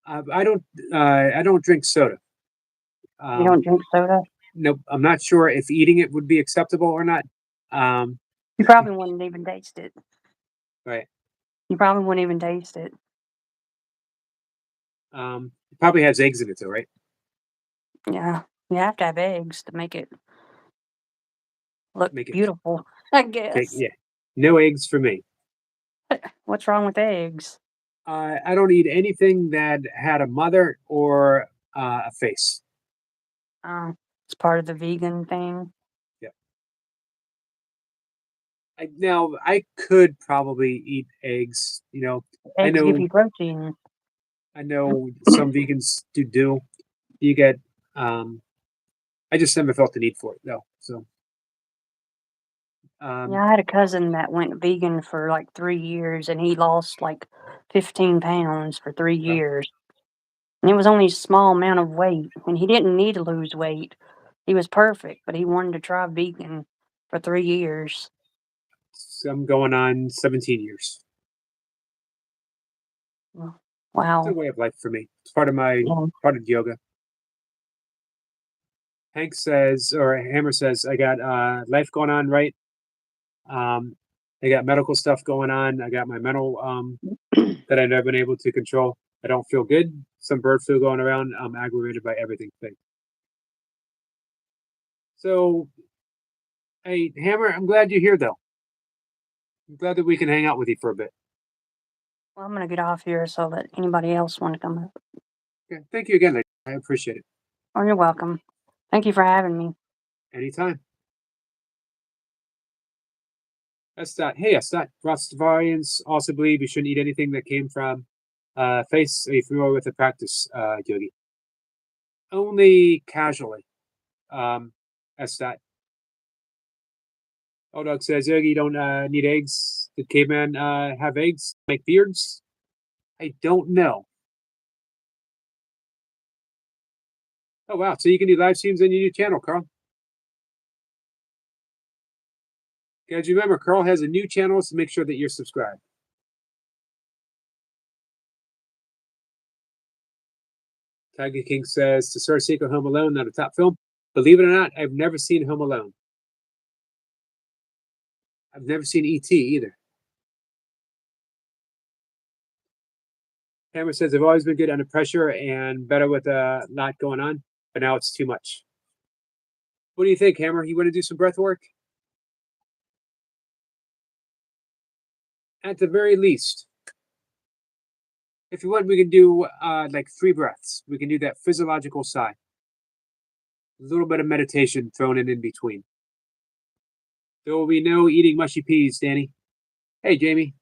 S1: I don't. I don't drink soda.
S2: You
S1: Um,
S2: don't drink soda?
S1: nope. I'm not sure if eating it would be acceptable or not. Um,
S2: You probably wouldn't even taste it.
S1: right.
S2: You probably wouldn't even taste it.
S1: It probably has eggs in it though, right?
S2: Yeah. You have to have eggs to make it look
S1: Make it
S2: beautiful, I
S1: cake.
S2: guess.
S1: Yeah. No eggs for me.
S2: What's wrong with eggs?
S1: I don't eat anything that had a mother or a face.
S2: It's part of the vegan thing.
S1: Yeah. Now I could probably eat eggs. I
S2: Eggs give
S1: know
S2: you protein.
S1: I know some vegans do. You get um I just never felt the need for it though. So um
S2: Yeah, I had a cousin that went vegan for like 3 years and he lost like 15 pounds for three
S1: well,
S2: years. And it was only a small amount of weight. And he didn't need to lose weight. He was perfect, but he wanted to try vegan for 3 years.
S1: so I'm going on 17 years.
S2: Well,
S1: It's a
S2: wow.
S1: way of life for me. It's part of my
S2: Yeah.
S1: part of yoga. Hank says or Hammer says I got life going on, right? Um I got medical stuff going on. I got my mental that I've never been able to control. I don't feel good. Some bird flu going around. I'm aggravated by everything. So, hey, Hammer, I'm glad you're here, though. I'm glad that we can hang out with you for a bit.
S2: Well, I'm gonna get off here so that anybody else want to come up.
S1: Okay, thank you again, lady. I appreciate it.
S2: Oh, you're welcome. Thank you for having me.
S1: Anytime. Estat, hey, Estat, Rastafarians also believe you shouldn't eat anything that came from face. Are you familiar with the practice, Yogi? Only casually. Estat. Old Dog says, Yogi, you don't need eggs. Did caveman have eggs? Make beards? I don't know. Oh, wow. So you can do live streams on your new channel, Carl. Guys, remember, Carl has a new channel, so make sure that you're subscribed. Tiger King says, to start sequel Home Alone, not a top film. Believe it or not, I've never seen Home Alone. I've never seen E.T. either. Hammer says, I've always been good under pressure and better with a lot going on, but now it's too much. What do you think, Hammer? You want to do some breath work? At the very least, if you want, we can do like 3 breaths. We can do that physiological sigh. A little bit of meditation thrown in between. There will be no eating mushy peas, Danny. Hey, Jamie.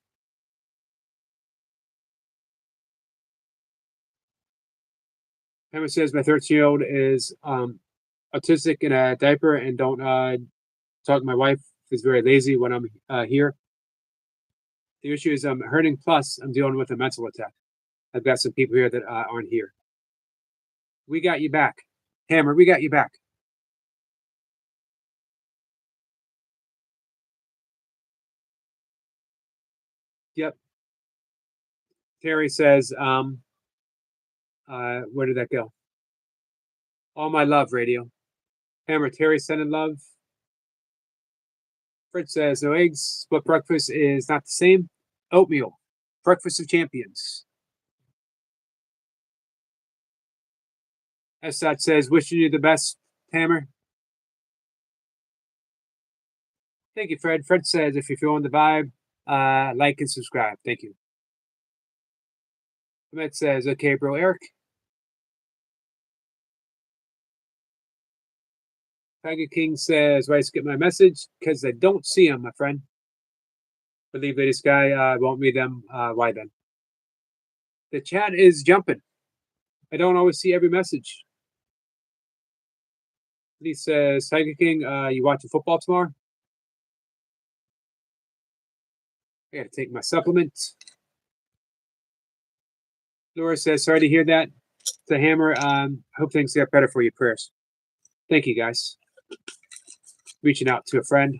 S1: Hammer says my 13-year-old is autistic in a diaper and don't talk. My wife is very lazy when I'm here. The issue is I'm hurting, plus I'm dealing with a mental attack. I've got some people here that aren't here. We got you back. Hammer, we got you back. Yep. Terry says, where did that go? All my love, radio. Hammer, Terry sending love. Fred says, no eggs. Split breakfast is not the same. Oatmeal. Breakfast of champions. Esat says, wishing you the best, Hammer. Thank you, Fred. Fred says, if you're feeling the vibe, like and subscribe. Thank you. Ahmed says, okay, bro, Eric. Tiger King says, why skip my message? Because I don't see him, my friend. Believe Lady Sky won't read them. Why then? The chat is jumping. I don't always see every message. Lee says, Tiger King, you watching football tomorrow? I gotta take my supplement. Laura says, sorry to hear that. The Hammer, hope things get better for you. Prayers. Thank you, guys. Reaching out to a friend.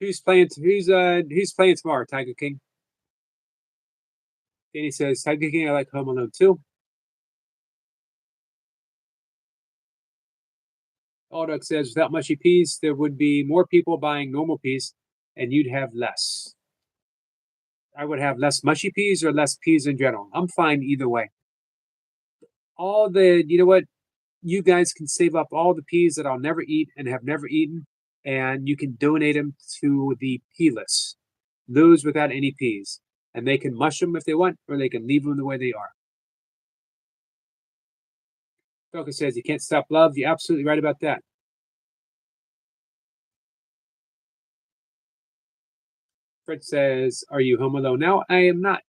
S1: Who's playing tomorrow, Tiger King? Danny says, Tiger King, I like Home Alone too. Aldog says, without mushy peas, there would be more people buying normal peas and you'd have less. I would have less mushy peas or less peas in general. I'm fine either way. You know what? You guys can save up all the peas that I'll never eat and have never eaten, and you can donate them to the pealess, those without any peas. And they can mush them if they want, or they can leave them the way they are. Falcon says, you can't stop love. You're absolutely right about that. Fred says, are you home alone now? I am not.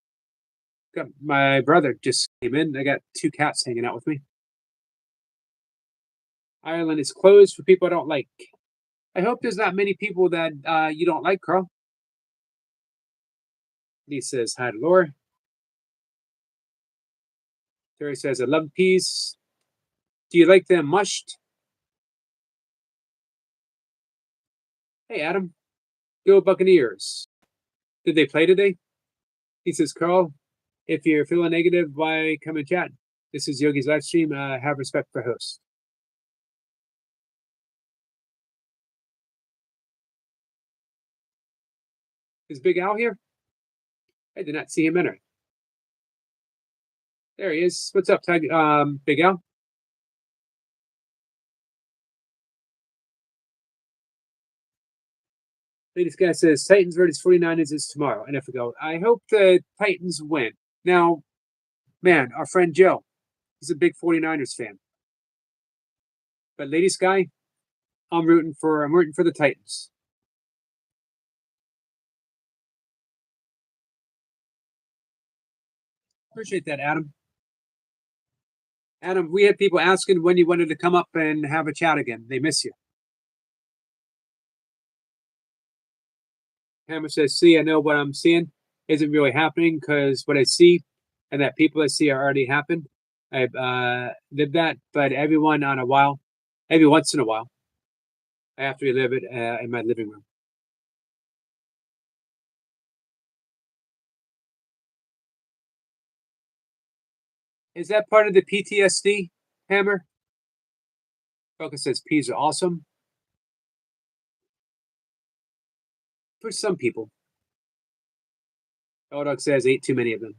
S1: Got my brother just came in. I got 2 cats hanging out with me. Ireland is closed for people I don't like. I hope there's not many people that you don't like, Carl. He says, hi to Laura. Terry says, I love peas. Do you like them mushed? Hey, Adam. Go Buccaneers. Did they play today? He says, Carl, if you're feeling negative, why come and chat? This is Yogi's live stream. Have respect for host. Is Big Al here? I did not see him enter. There he is. What's up, Big Al? Latest guy says Titans versus 49ers is tomorrow. And I hope the Titans win. Now, man, our friend Joe, he's a big 49ers fan. But Lady Sky, I'm rooting for the Titans. Appreciate that, Adam. Adam, we had people asking when you wanted to come up and have a chat again. They miss you. Hammer says, see, I know what I'm seeing isn't really happening because what I see and that people I see are already happened. I did that, but every once in a while, I have to relive it in my living room. Is that part of the PTSD, Hammer? Focus says peas are awesome for some people. Dog says ate too many of them.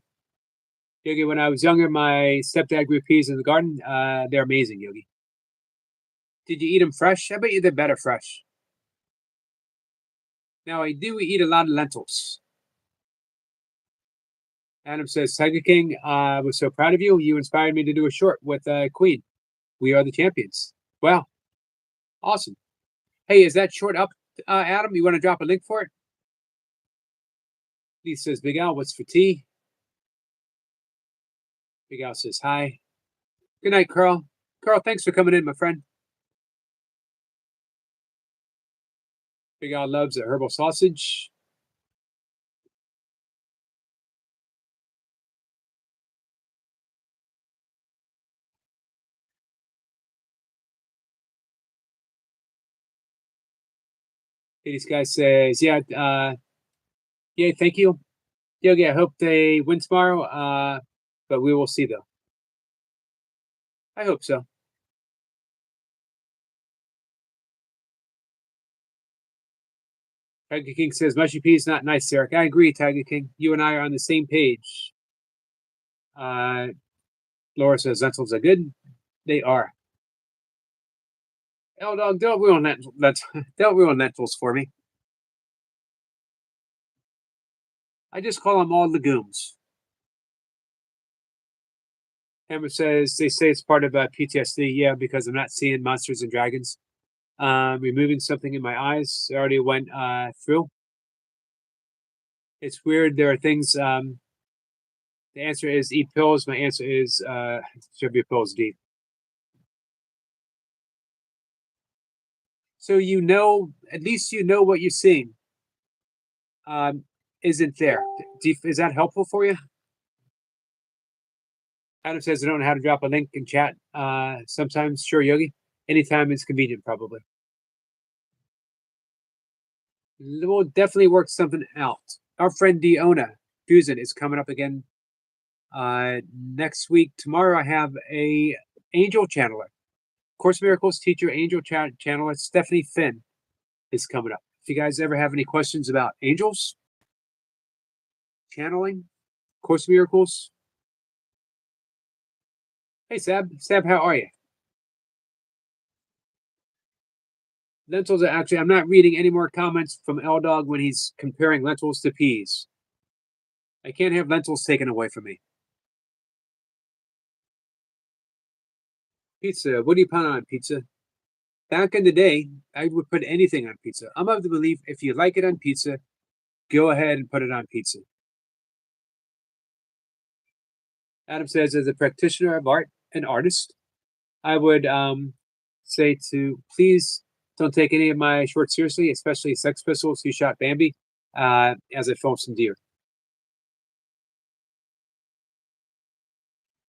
S1: Yogi, when I was younger, my stepdad grew peas in the garden. They're amazing, Yogi. Did you eat them fresh? I bet you they're better fresh. Now, I do eat a lot of lentils. Adam says, Tiger King, I was so proud of you. You inspired me to do a short with Queen. We are the champions. Wow. Awesome. Hey, is that short up, Adam? You want to drop a link for it? He says, Big Al, what's for tea? Big Al says, hi. Good night, Carl. Carl, thanks for coming in, my friend. Big Al loves a herbal sausage. This guy says, yeah, thank you. Yogi, I hope they win tomorrow, but we will see, though. I hope so. Tiger King says, mushy peas not nice, Eric. I agree, Tiger King. You and I are on the same page. Laura says, lentils are good. They are. Oh, dog, don't ruin lentils for me. I just call them all legumes. Hammer says, they say it's part of PTSD. Yeah, because I'm not seeing monsters and dragons. Removing something in my eyes. I already went through. It's weird. There are things. The answer is eat pills. My answer is should be pills deep. So at least you know what you're seeing. Isn't there? Is that helpful for you? Adam says I don't know how to drop a link in chat. Sometimes, sure, Yogi. Anytime it's convenient, probably. We'll definitely work something out. Our friend Diona Fusen is coming up again next week. Tomorrow I have a angel channeler. Course Miracles teacher, angel channeler Stephanie Finn is coming up. If you guys ever have any questions about angels, channeling, Course Miracles. Hey, Sab. Sab, how are you? Lentils are actually, I'm not reading any more comments from L Dog when he's comparing lentils to peas. I can't have lentils taken away from me. Pizza. What do you put on pizza? Back in the day, I would put anything on pizza. I'm of the belief if you like it on pizza, go ahead and put it on pizza. Adam says, as a practitioner of art and artist, I would say to please don't take any of my shorts seriously, especially Sex Pistols who shot Bambi as I filmed some deer.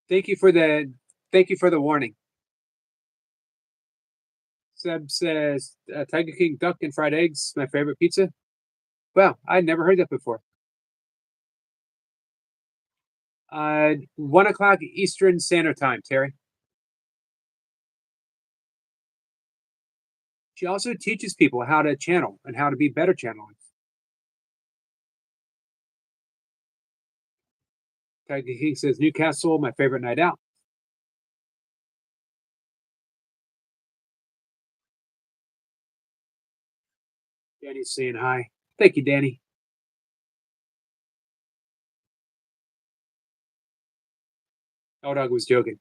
S1: Thank you for the warning. Seb says Tiger King duck and fried eggs, my favorite pizza. Wow, I'd never heard that before. 1 o'clock Eastern Standard Time, Terry. She also teaches people how to channel and how to be better channelers. Tiger King says Newcastle, my favorite night out. Danny's saying hi. Thank you, Danny. L Dog was joking.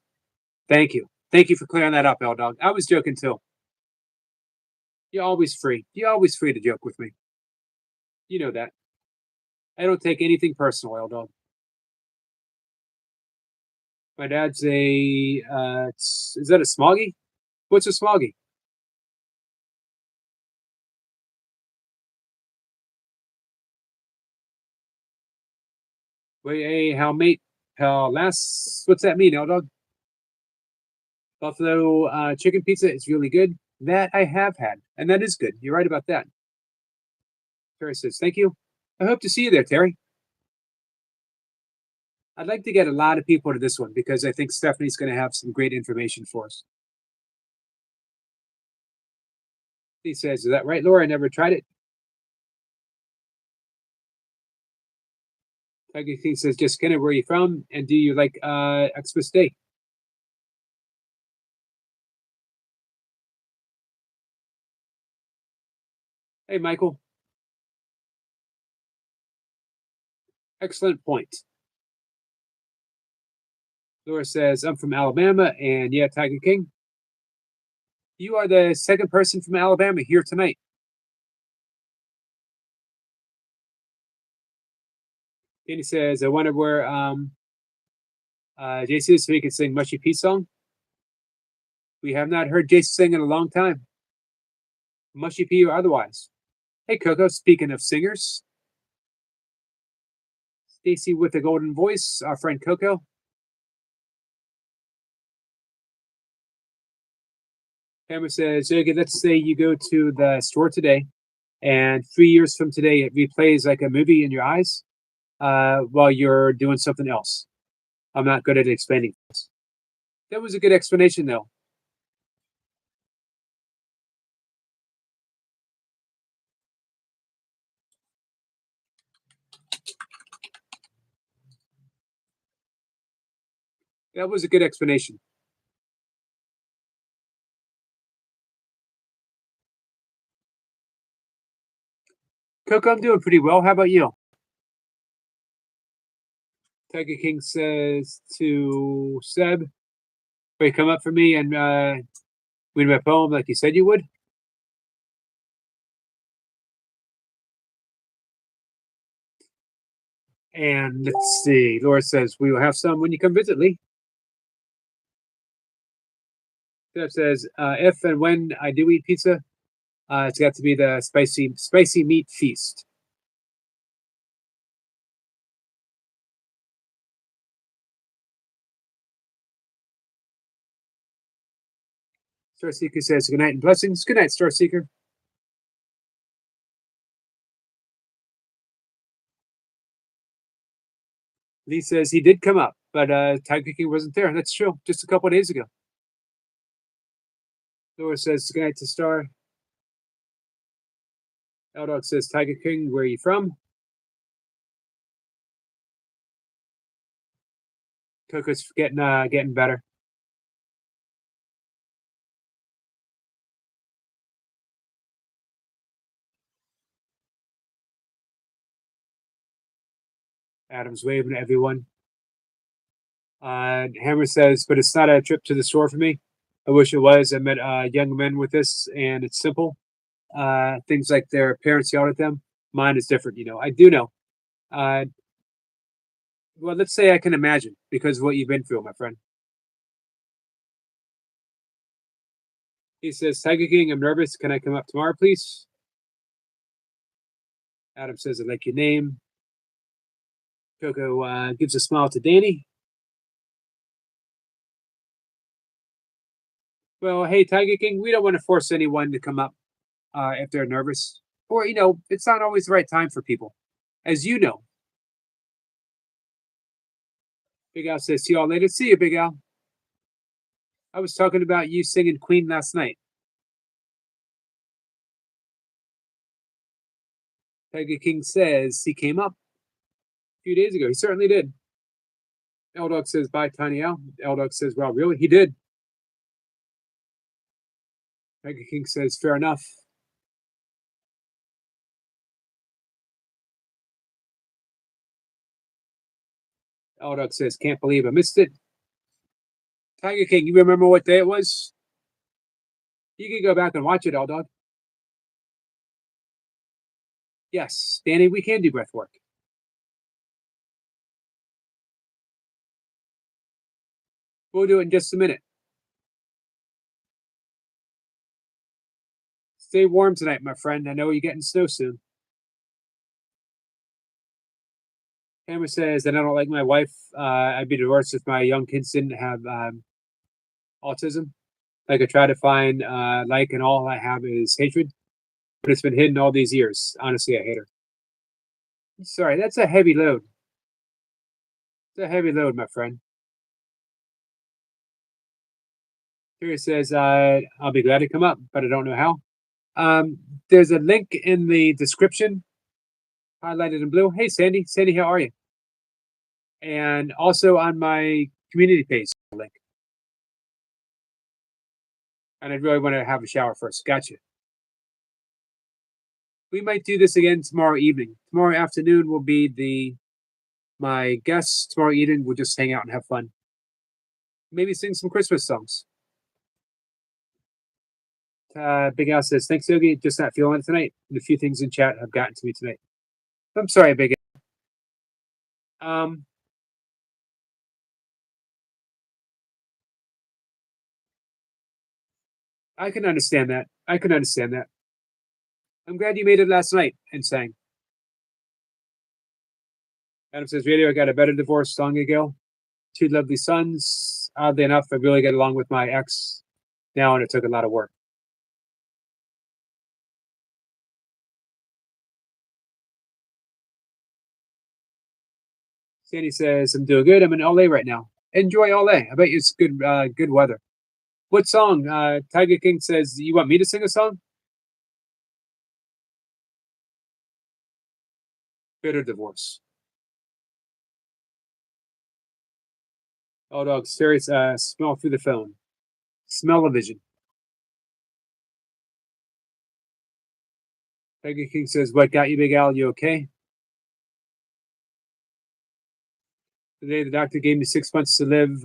S1: Thank you. Thank you for clearing that up, L Dog. I was joking too. You're always free. You're always free to joke with me. You know that. I don't take anything personal, L Dog. My dad's a is that a smoggy? What's a smoggy? Wait, hey, how mate? How last? What's that mean, L Dog? Buffalo chicken pizza is really good. That I have had, and that is good. You're right about that. Terry says, thank you. I hope to see you there, Terry. I'd like to get a lot of people to this one because I think Stephanie's going to have some great information for us. He says, is that right, Laura? I never tried it. Tiger King says, just kind of where are you from? And do you like Xmas Day? Hey, Michael. Excellent point. Laura says, I'm from Alabama, and yeah, Tiger King. You are the second person from Alabama here tonight. Danny says, I wonder where Jason is so he can sing Mushy Peace song. We have not heard Jason sing in a long time. Mushy P or otherwise. Hey, Coco, speaking of singers, Stacy with the golden voice, our friend Coco. Hammer says, okay, let's say you go to the store today, and 3 years from today, it replays like a movie in your eyes while you're doing something else. I'm not good at explaining this. That was a good explanation, though. That was a good explanation. Coco, I'm doing pretty well. How about you? Tiger King says to Seb, will you come up for me and read my poem like you said you would? And let's see. Laura says, we will have some when you come visit, Lee. Seb says, if and when I do eat pizza, it's got to be the spicy meat feast. Star Seeker says, good night and blessings. Good night, Star Seeker. Lee says he did come up, but Tiger King wasn't there. That's true. Just a couple of days ago. Laura says, good night to Star. L-Dog says, Tiger King, where are you from? Coco's getting better. Adam's waving at everyone. Hammer says, but it's not a trip to the store for me. I wish it was. I met young men with this, and it's simple. Things like their parents yelled at them. Mine is different, you know. I do know. Uh, well, let's say I can imagine because of what you've been through, my friend. He says, Tiger King, I'm nervous. Can I come up tomorrow, please? Adam says, I like your name. Coco gives a smile to Danny. Well, hey, Tiger King, we don't want to force anyone to come up if they're nervous. Or, you know, it's not always the right time for people. As you know. Big Al says, see y'all later. See you, Big Al. I was talking about you singing Queen last night. Tiger King says he came up a few days ago. He certainly did. L-Dog says, bye, Tiny Al. L-Dog says, well, really? He did. Tiger King says, fair enough. L-Dog says, can't believe I missed it. Tiger King, you remember what day it was? You can go back and watch it, L-Dog. Yes, Danny, we can do breath work. We'll do it in just a minute. Stay warm tonight, my friend. I know you're getting snow soon. Hammer says that I don't like my wife. I'd be divorced if my young kids didn't have autism. Like I try to find and all I have is hatred, but it's been hidden all these years. Honestly, I hate her. Sorry, that's a heavy load. It's a heavy load, my friend. Here it says, I'll be glad to come up, but I don't know how. There's a link in the description, highlighted in blue. Hey, Sandy. Sandy, how are you? And also on my community page, link. And I really want to have a shower first. Gotcha. We might do this again tomorrow evening. Tomorrow afternoon will be my guests. Tomorrow evening, we'll just hang out and have fun. Maybe sing some Christmas songs. Big Al says, thanks, Yogi. Just not feeling it tonight. And a few things in chat have gotten to me tonight. I'm sorry, Big Al. I can understand that. I can understand that. I'm glad you made it last night and sang. Adam says, Radio, I got a better divorce long ago. 2 lovely sons. Oddly enough, I really get along with my ex now, and it took a lot of work. Sandy says, I'm doing good. I'm in LA right now. Enjoy LA. I bet you it's good weather. What song? Tiger King says, you want me to sing a song? Bitter divorce. Oh, dog, serious. Smell through the phone. Smell-o-vision. Tiger King says, what got you, Big Al? You okay? Today, the doctor gave me 6 months to live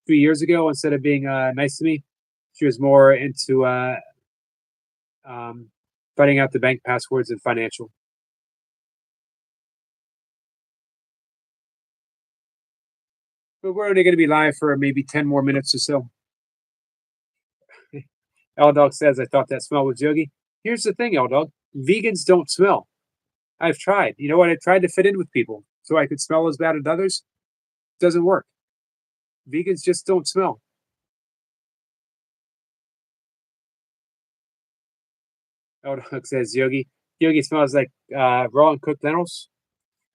S1: 3 years ago. Instead of being nice to me, she was more into finding out the bank passwords and financial. But we're only going to be live for maybe 10 more minutes or so. L Dog says, I thought that smell was Yogi. Here's the thing, L Dog. Vegans don't smell. I've tried. You know what? I tried to fit in with people so I could smell as bad as others. Doesn't work. Vegans just don't smell. L Dog says, Yogi. Yogi smells like raw and cooked lentils.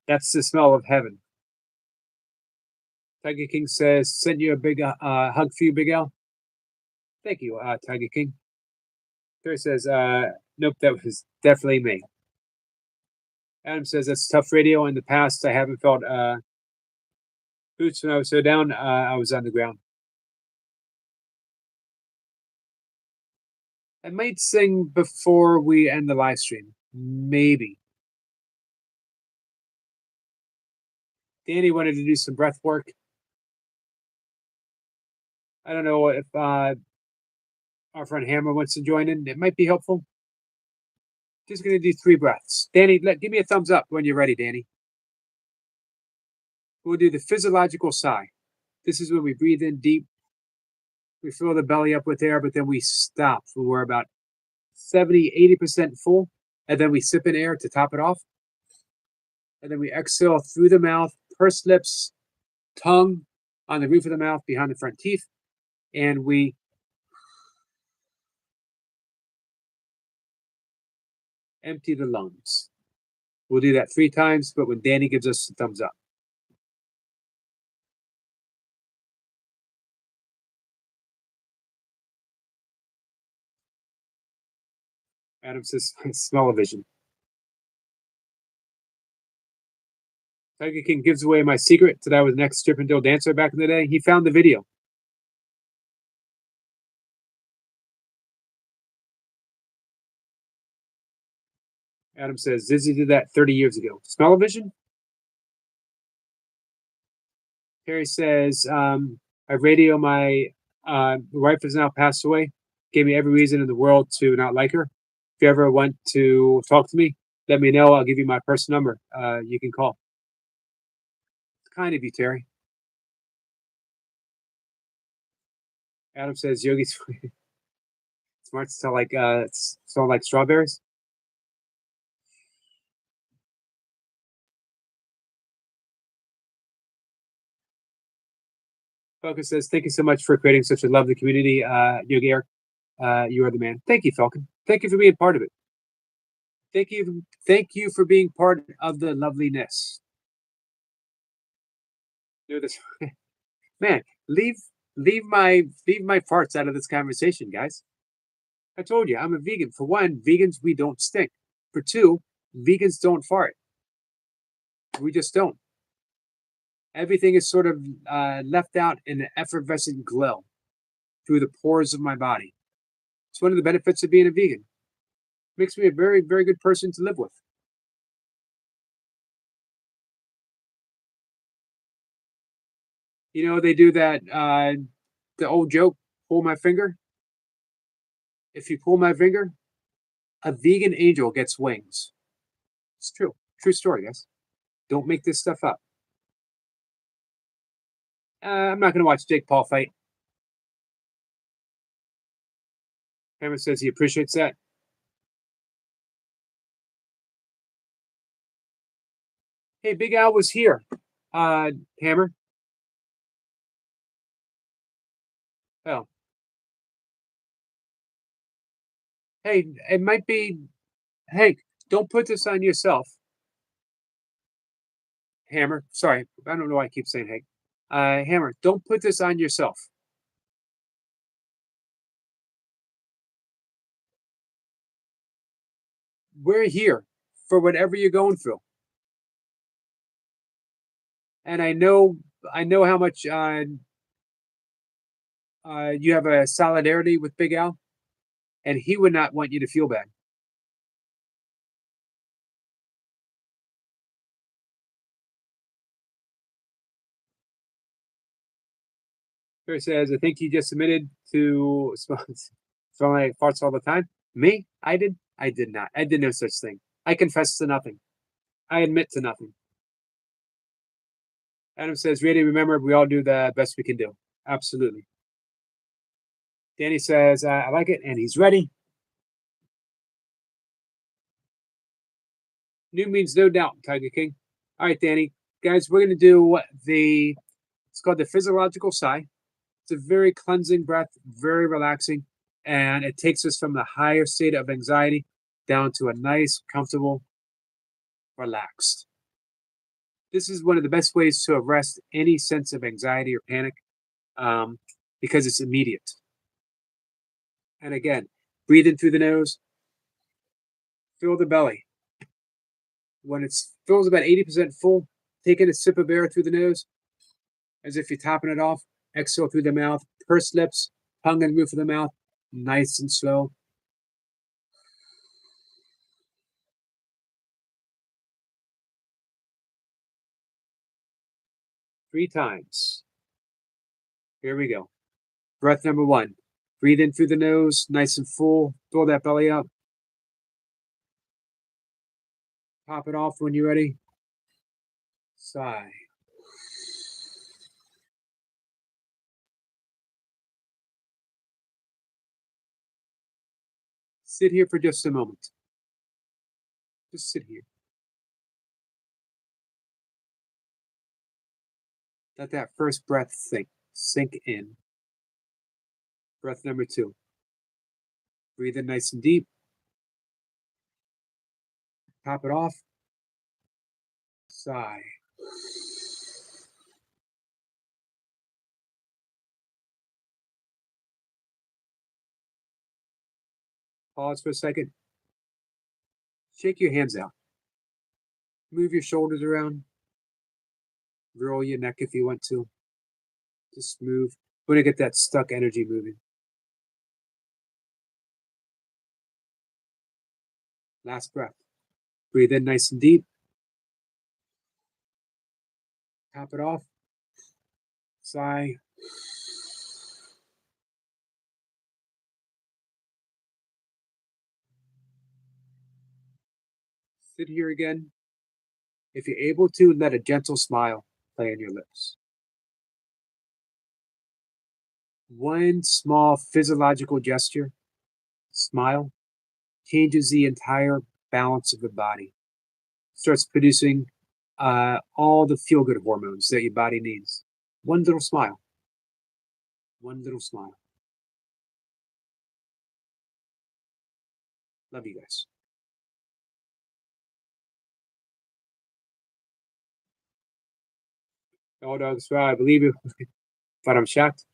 S1: That's the smell of heaven. Tiger King says, send you a big hug for you, Big Al. Thank you, Tiger King. Terry says, nope, that was definitely me. Adam says, that's tough radio. In the past, I haven't felt boots when I was so down. I was on the ground. I might sing before we end the live stream. Maybe. Danny wanted to do some breath work. I don't know if our friend Hammer wants to join in. It might be helpful. Just going to do 3 breaths. Danny, give me a thumbs up when you're ready, Danny. We'll do the physiological sigh. This is when we breathe in deep. We fill the belly up with air, but then we stop when we're about 70, 80% full. And then we sip in air to top it off. And then we exhale through the mouth, pursed lips, tongue on the roof of the mouth behind the front teeth. And we empty the lungs. We'll do that 3 times, but when Danny gives us a thumbs up. Adam says, smell-o-vision. Tiger King gives away my secret that I was an ex-Chippendale dancer back in the day. He found the video. Adam says, Zizzy did that 30 years ago. Smell-o-vision? Harry says, I radio my wife has now passed away. Gave me every reason in the world to not like her. If you ever want to talk to me, let me know. I'll give you my personal number. You can call. It's kind of you, Terry. Adam says, Yogi's smart to smell like strawberries. Falcon says, "Thank you so much for creating such a lovely community, Yogi Eric. You are the man." Thank you, Falcon. Thank you for being part of it. Thank you for being part of the loveliness. Do this, man. Leave my farts out of this conversation, guys. I told you I'm a vegan. For one, vegans we don't stink. For two, vegans don't fart. We just don't. Everything is sort of left out in an effervescent glow through the pores of my body. It's one of the benefits of being a vegan. Makes me a very, very good person to live with. You know, they do that, the old joke, pull my finger. If you pull my finger, a vegan angel gets wings. It's true. True story, guys. Don't make this stuff up. I'm not going to watch Jake Paul fight. Hammer says he appreciates that. Hey, Big Al was here. Hammer. Oh. Hey, it might be. Hank, don't put this on yourself. Hammer. Sorry, I don't know why I keep saying Hank. Hammer, don't put this on yourself. We're here for whatever you're going through. And I know how much you have a solidarity with Big Al, and he would not want you to feel bad. Here says, I think he just admitted to smell my farts all the time. Me? I did? I did not. I did no such thing. I confess to nothing. I admit to nothing. Adam says, really, remember, we all do the best we can do. Absolutely. Danny says, I like it, and he's ready. New means no doubt, Tiger King. All right, Danny. Guys, we're going to do it's called the physiological sigh. It's a very cleansing breath, very relaxing, and it takes us from the higher state of anxiety down to a nice, comfortable, relaxed. This is one of the best ways to arrest any sense of anxiety or panic because it's immediate. And again, breathe in through the nose, fill the belly. When it fills about 80% full, take in a sip of air through the nose as if you're topping it off. Exhale through the mouth, pursed lips, tongue and roof of the mouth, nice and slow. Three times. Here we go. Breath number one. Breathe in through the nose, nice and full. Fill that belly up. Pop it off when you're ready. Sigh. Sit here for just a moment. Just sit here. Let that first breath sink in. Breath number two. Breathe in nice and deep. Top it off. Sigh. Pause for a second. Shake your hands out. Move your shoulders around. Roll your neck if you want to. Just move. We want to get that stuck energy moving. Last breath. Breathe in nice and deep. Top it off. Sigh. Sit here again. If you're able to, let a gentle smile play on your lips. One small physiological gesture, smile, changes the entire balance of the body. Starts producing all the feel-good hormones that your body needs. One little smile. One little smile. Love you guys. All dogs fly, I believe you, but I'm shocked.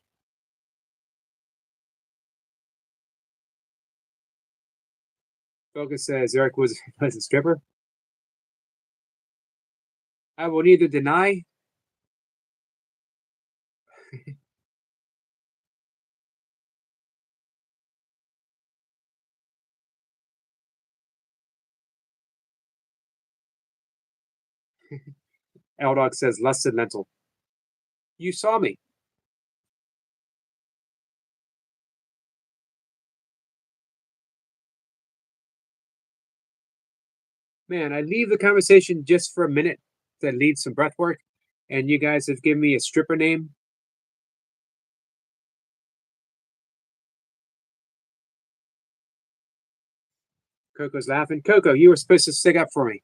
S1: Focus says Eric was a stripper. I will neither deny. L Dog says less than mental. You saw me. Man, I leave the conversation just for a minute to lead some breath work, and you guys have given me a stripper name. Coco's laughing. Coco, you were supposed to stick up for me.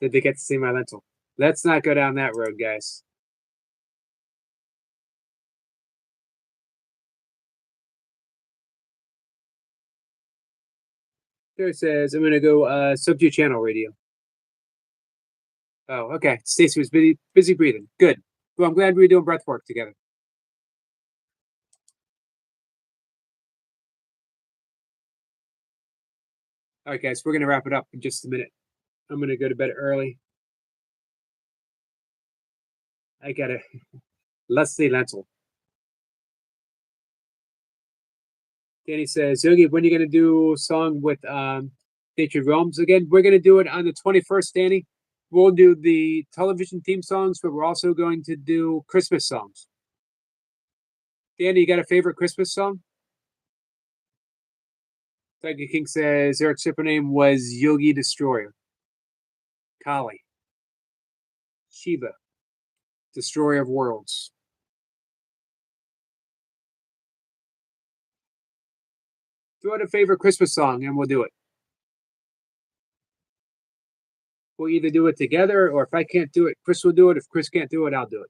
S1: Did they get to see my lentil? Let's not go down that road, guys. There says I'm gonna go subdue channel radio. Oh, okay. Stacy was busy breathing. Good. Well, I'm glad we were doing breath work together. All right, guys, we're gonna wrap it up in just a minute. I'm gonna go to bed early. I gotta Leslie Lentil. Danny says, Yogi, when are you gonna do a song with Nature Realms again? We're gonna do it on the 21st, Danny. We'll do the television theme songs, but we're also going to do Christmas songs. Danny, you got a favorite Christmas song? Tiger King says Eric's super name was Yogi Destroyer. Kali. Shiva. Destroyer of Worlds. Throw out a favorite Christmas song and we'll do it. We'll either do it together, or if I can't do it, Chris will do it. If Chris can't do it, I'll do it.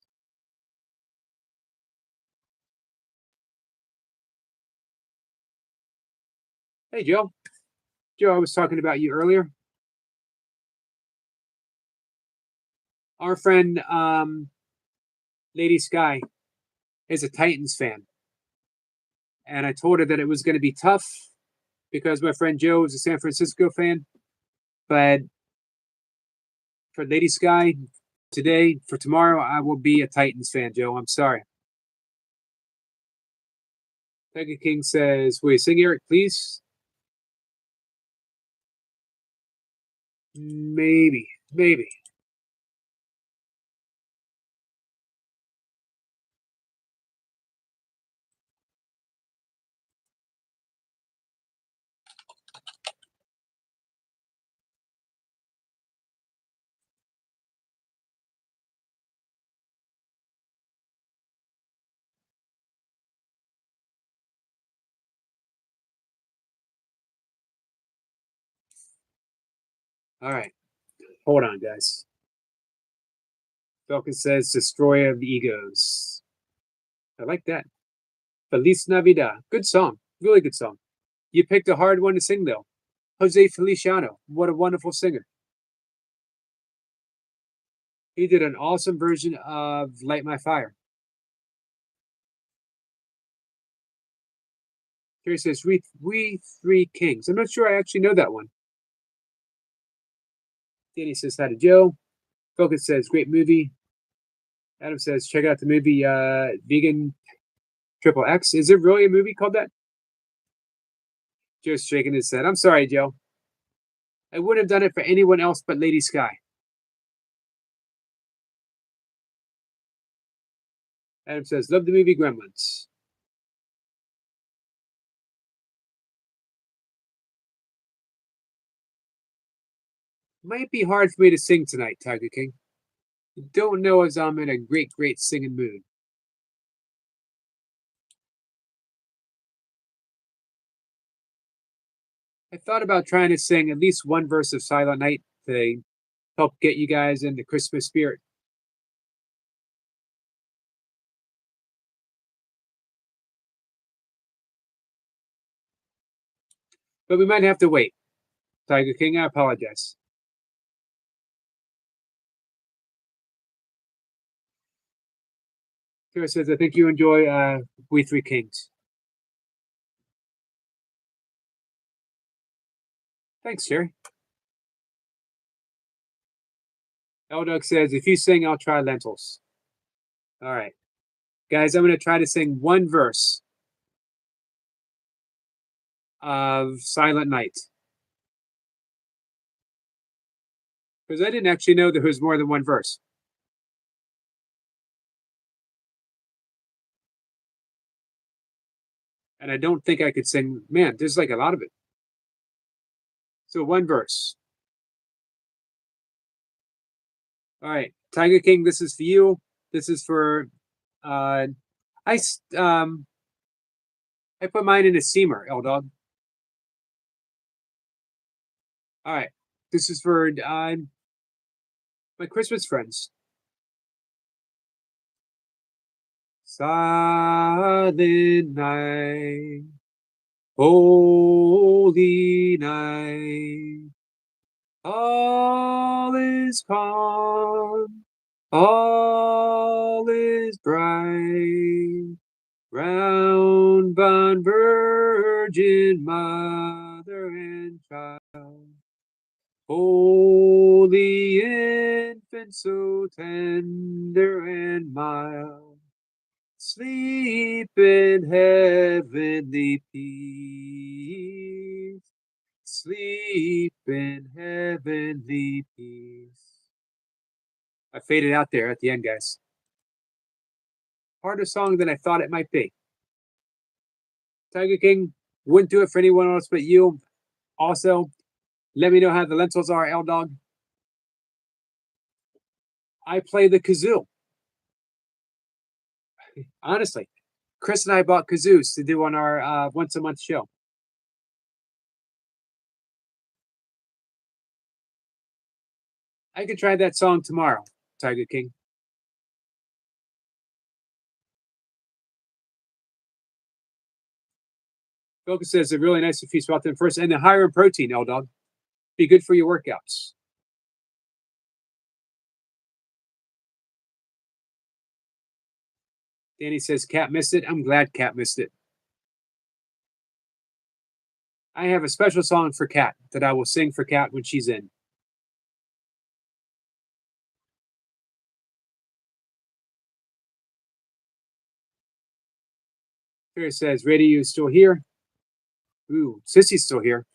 S1: Hey, Joe. Joe, I was talking about you earlier. Our friend, Lady Sky, is a Titans fan. And I told her that it was going to be tough because my friend Joe is a San Francisco fan. But for Lady Sky, today, for tomorrow, I will be a Titans fan, Joe. I'm sorry. Tiger King says, will you sing, Eric, please? Maybe. All right. Hold on, guys. Falcon says, Destroyer of Egos. I like that. Feliz Navidad. Good song. Really good song. You picked a hard one to sing, though. Jose Feliciano. What a wonderful singer. He did an awesome version of Light My Fire. Here says, we Three Kings. I'm not sure I actually know that one. Danny says, hi to Joe. Focus says, great movie. Adam says, check out the movie Vegan Triple X. Is there really a movie called that? Joe's shaking his head. I'm sorry, Joe. I wouldn't have done it for anyone else but Lady Sky. Adam says, love the movie Gremlins. Might be hard for me to sing tonight, Tiger King. Don't know as I'm in a great singing mood. I thought about trying to sing at least one verse of Silent Night to help get you guys in the Christmas spirit. but we might have to wait. Tiger King, I apologize. Kara says, I think you enjoy We Three Kings. Thanks, Jerry. Eldog says, if you sing, I'll try lentils. All right. Guys, I'm going to try to sing one verse of Silent Night. Because I didn't actually know there was more than one verse. And I don't think I could sing, man, there's like a lot of it. So one verse. All right, Tiger King, this is for you. This is for I put mine in a steamer, L-Dog. All right. This is for my Christmas friends. Silent night, holy night, all is calm, all is bright, round bound virgin mother and child. Holy infant, so tender and mild, sleep in heavenly peace. Sleep in heavenly peace. I faded out there at the end, guys. Harder song than I thought it might be. Tiger King, wouldn't do it for anyone else but you. Also, let me know how the lentils are, L-Dog. I play the kazoo. Honestly, Chris and I bought kazoos to do on our once a month show. I could try that song tomorrow, Tiger King. Focus says, a really nice if you swap them first. And the higher in protein, L-Dog. Be good for your workouts. Danny says, Cat missed it. I'm glad Cat missed it. I have a special song for Cat that I will sing for Cat when she's in. Ferris says, Radio is still here. Ooh, Sissy's still here.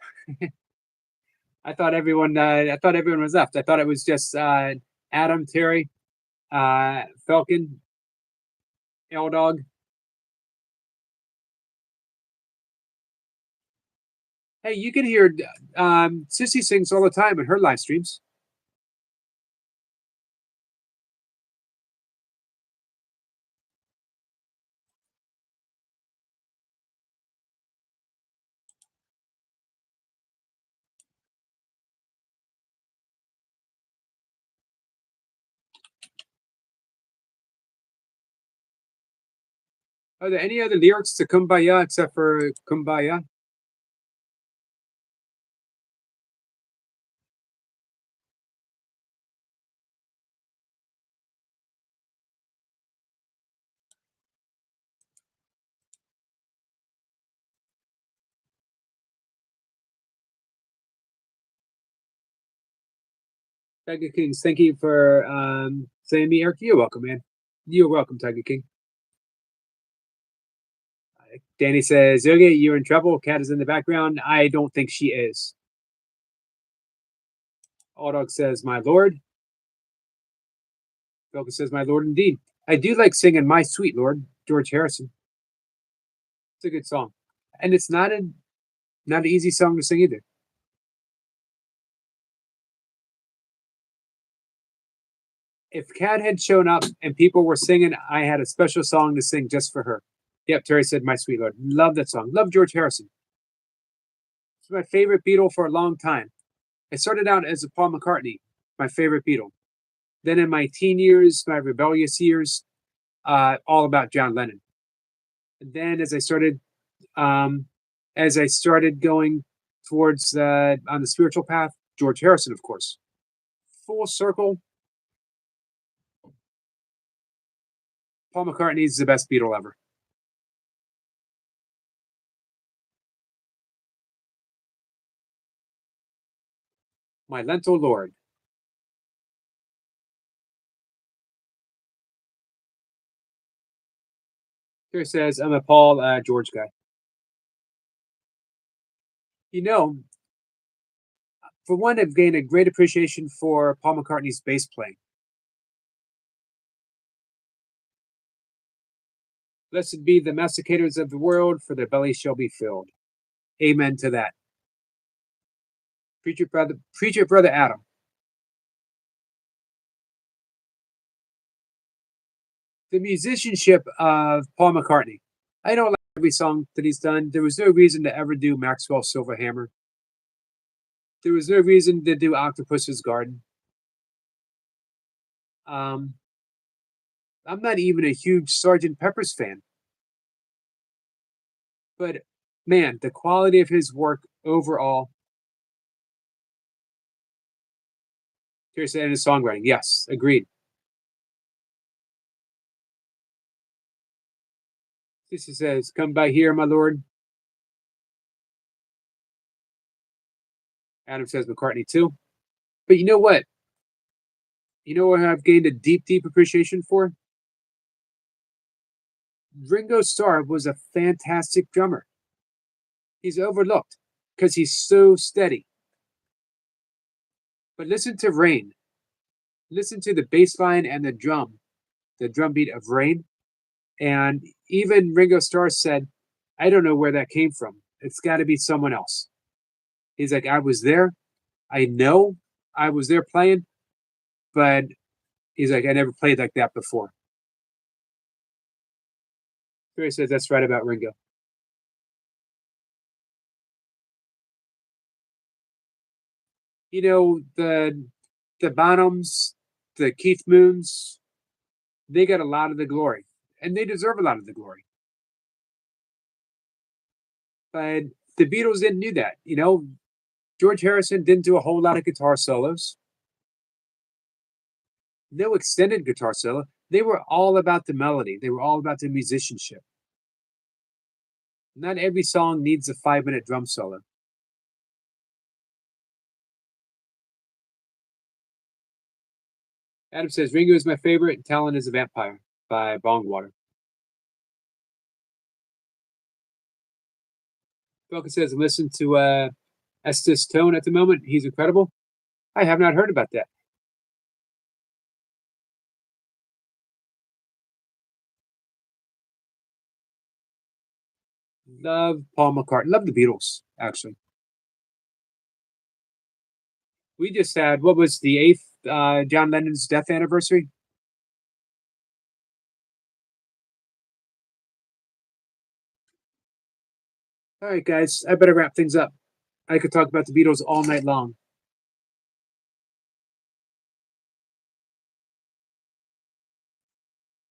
S1: I thought everyone was left. I thought it was just Adam, Terry, Falcon, L-Dog. Hey, you can hear Sissy sings all the time in her live streams. Are there any other lyrics to Kumbaya except for Kumbaya? Tiger Kings, thank you for saying me, Eric. You're welcome, man. You're welcome, Tiger King. Danny says, Yogi, you're in trouble. Cat is in the background. I don't think she is. All-Dog says, my lord. Focus says, my lord, indeed. I do like singing My Sweet Lord, George Harrison. It's a good song. And it's not an easy song to sing either. If Cat had shown up and people were singing, I had a special song to sing just for her. Yep, Terry said, My Sweet Lord. Love that song. Love George Harrison. It's my favorite Beatle for a long time. I started out as a Paul McCartney, my favorite Beatle. Then in my teen years, my rebellious years, all about John Lennon. And then as I started going towards on the spiritual path, George Harrison, of course. Full circle, Paul McCartney's the best Beatle ever. My Lento Lord. Here it says, I'm a Paul George guy. You know, for one, I've gained a great appreciation for Paul McCartney's bass playing. Blessed be the masticators of the world, for their bellies shall be filled. Amen to that. Preacher brother Adam. The musicianship of Paul McCartney. I don't like every song that he's done. There was no reason to ever do Maxwell Silverhammer. There was no reason to do Octopus's Garden. I'm not even a huge Sgt. Pepper's fan. But man, the quality of his work overall. Here's the end of songwriting. Yes, agreed. This says, come by here, my lord. Adam says McCartney too. But you know what? You know what I've gained a deep, deep appreciation for? Ringo Starr was a fantastic drummer. He's overlooked because he's so steady. But listen to Rain. Listen to the bass line and the drum beat of Rain. And even Ringo Starr said, I don't know where that came from. It's got to be someone else. He's like, I was there. I know I was there playing, but he's like, I never played like that before. He says that's right about Ringo. You know, the Bonhams, the Keith Moons, they got a lot of the glory, and they deserve a lot of the glory. But the Beatles didn't do that. You know, George Harrison didn't do a whole lot of guitar solos. No extended guitar solo. They were all about the melody. They were all about the musicianship. Not every song needs a 5-minute drum solo. Adam says Ringo is my favorite. Talon is a Vampire by Bongwater. Falcon says listen to Estes Tone at the moment. He's incredible. I have not heard about that. Love Paul McCartney. Love the Beatles, actually. We just had, what was the 8th John Lennon's death anniversary? All right, guys, I better wrap things up. I could talk about the Beatles all night long.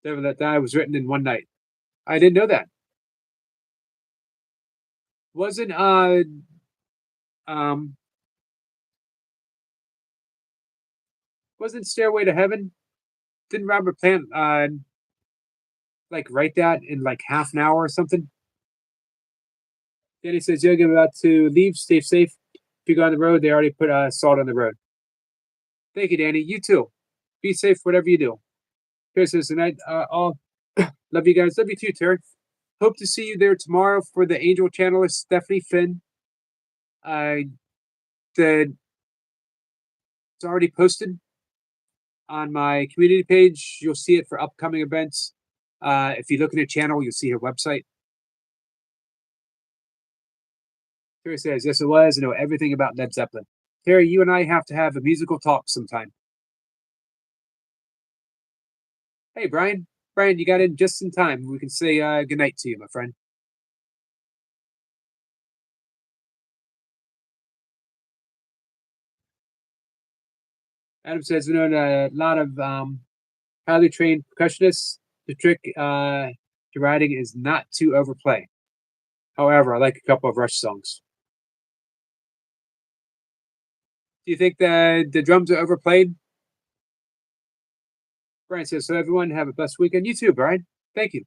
S1: Devil That Die was written in one night. I didn't know that. Wasn't um wasn't Stairway to Heaven? Didn't Robert Plant like write that in like half an hour or something? Danny says Yogi about to leave. Stay safe. If you go on the road, they already put salt on the road. Thank you, Danny. You too. Be safe, whatever you do. Chris says tonight. All love you guys. Love you too, Terry. Hope to see you there tomorrow for the Angel Channelist Stephanie Finn. It's already posted on my community page. You'll see it for upcoming events. If you look at the channel, you'll see her website. Terry says, yes, it was. I know everything about Led Zeppelin. Terry, you and I have to have a musical talk sometime. Hey, Brian. Brian, you got in just in time. We can say goodnight to you, my friend. Adam says, we know a lot of highly trained percussionists. The trick to writing is not to overplay. However, I like a couple of Rush songs. Do you think that the drums are overplayed? Brian says, so everyone have a blessed weekend. You too, Brian. Thank you.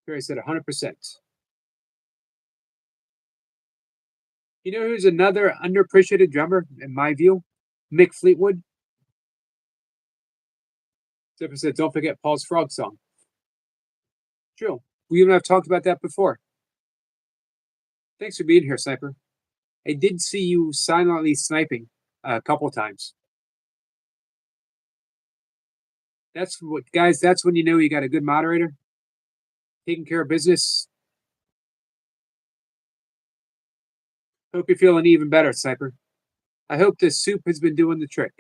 S1: Barry said 100%. You know who's another underappreciated drummer, in my view? Mick Fleetwood. Zipper said, don't forget Paul's Frog song. True. We even have talked about that before. Thanks for being here, Sniper. I did see you silently sniping a couple times. That's what, guys, that's when you know you got a good moderator. Taking care of business. Hope you're feeling even better, Sniper. I hope this soup has been doing the trick.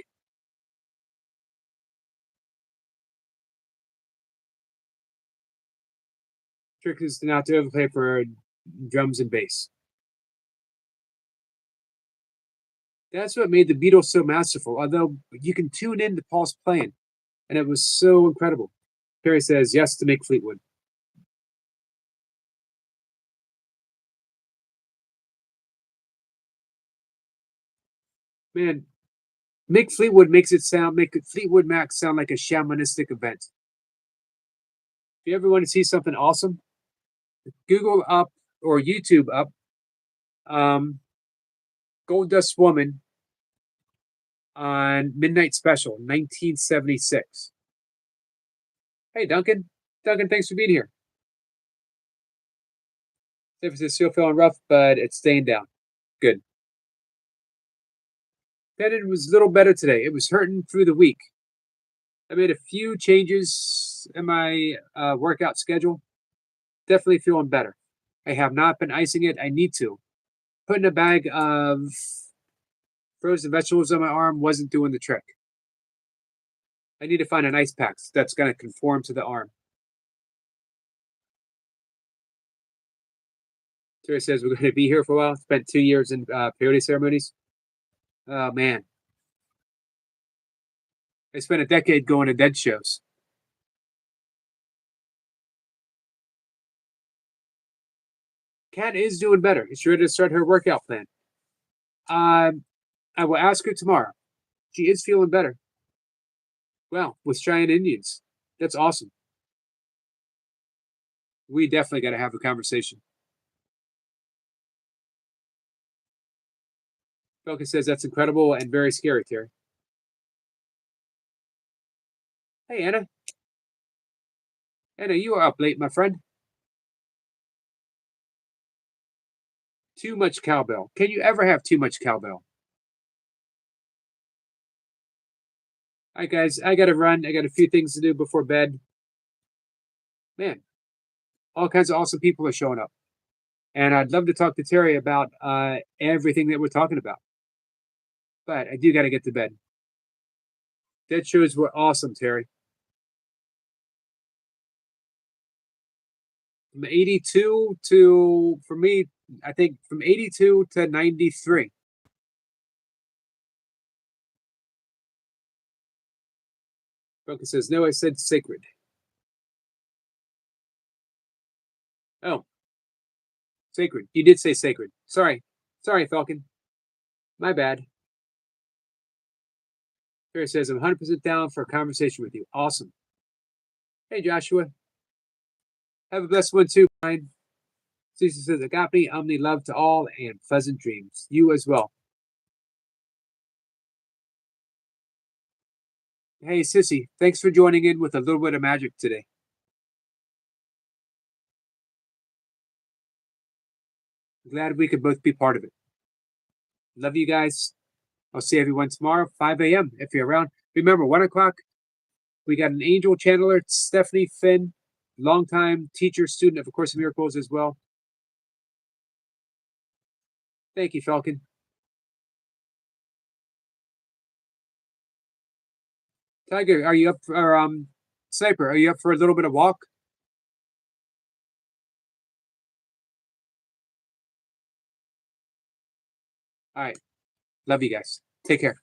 S1: Trick is not to overplay for drums and bass. That's what made the Beatles so masterful, although you can tune in to Paul's playing, and it was so incredible. Perry says yes to Mick Fleetwood. Man, Mick Fleetwood make Fleetwood Mac sound like a shamanistic event. If you ever want to see something awesome, Google up or YouTube up Gold Dust Woman on Midnight Special, 1976. Hey, Duncan. Duncan, thanks for being here. San Francisco feeling rough, but it's staying down. Good. It was a little better today. It was hurting through the week. I made a few changes in my workout schedule. Definitely feeling better. I have not been icing it. I need to. Putting a bag of frozen vegetables on my arm wasn't doing the trick. I need to find an ice pack that's going to conform to the arm. Terry says we're going to be here for a while. Spent 2 years in peyote ceremonies. Oh, man. I spent a decade going to dead shows. Kat is doing better. She's ready to start her workout plan. I will ask her tomorrow. She is feeling better. Well, with Cheyenne Indians. That's awesome. We definitely got to have a conversation. Falcon says that's incredible and very scary, Terry. Hey, Anna. Anna, you are up late, my friend. Too much cowbell. Can you ever have too much cowbell? All right, guys, I got to run. I got a few things to do before bed. Man, all kinds of awesome people are showing up. And I'd love to talk to Terry about everything that we're talking about. But I do got to get to bed. Dead shows were awesome, Terry. From 82 to, for me, I think from 82 to 93. Broken says, no, I said sacred. Oh, sacred. You did say sacred. Sorry. Sorry, Falcon. My bad. Terry says, I'm 100% down for a conversation with you. Awesome. Hey, Joshua. Have a blessed one, too, Brian. Cece says, agape, omni, love to all, and pleasant dreams. You as well. Hey, Sissy, thanks for joining in with a little bit of magic today. Glad we could both be part of it. Love you guys. I'll see everyone tomorrow, 5 a.m. if you're around. Remember, 1 o'clock, we got an angel channeler, Stephanie Finn, longtime teacher, student of A Course in Miracles as well. Thank you, Falcon. Tiger, are you up for, Sniper, are you up for a little bit of walk? All right. Love you guys. Take care.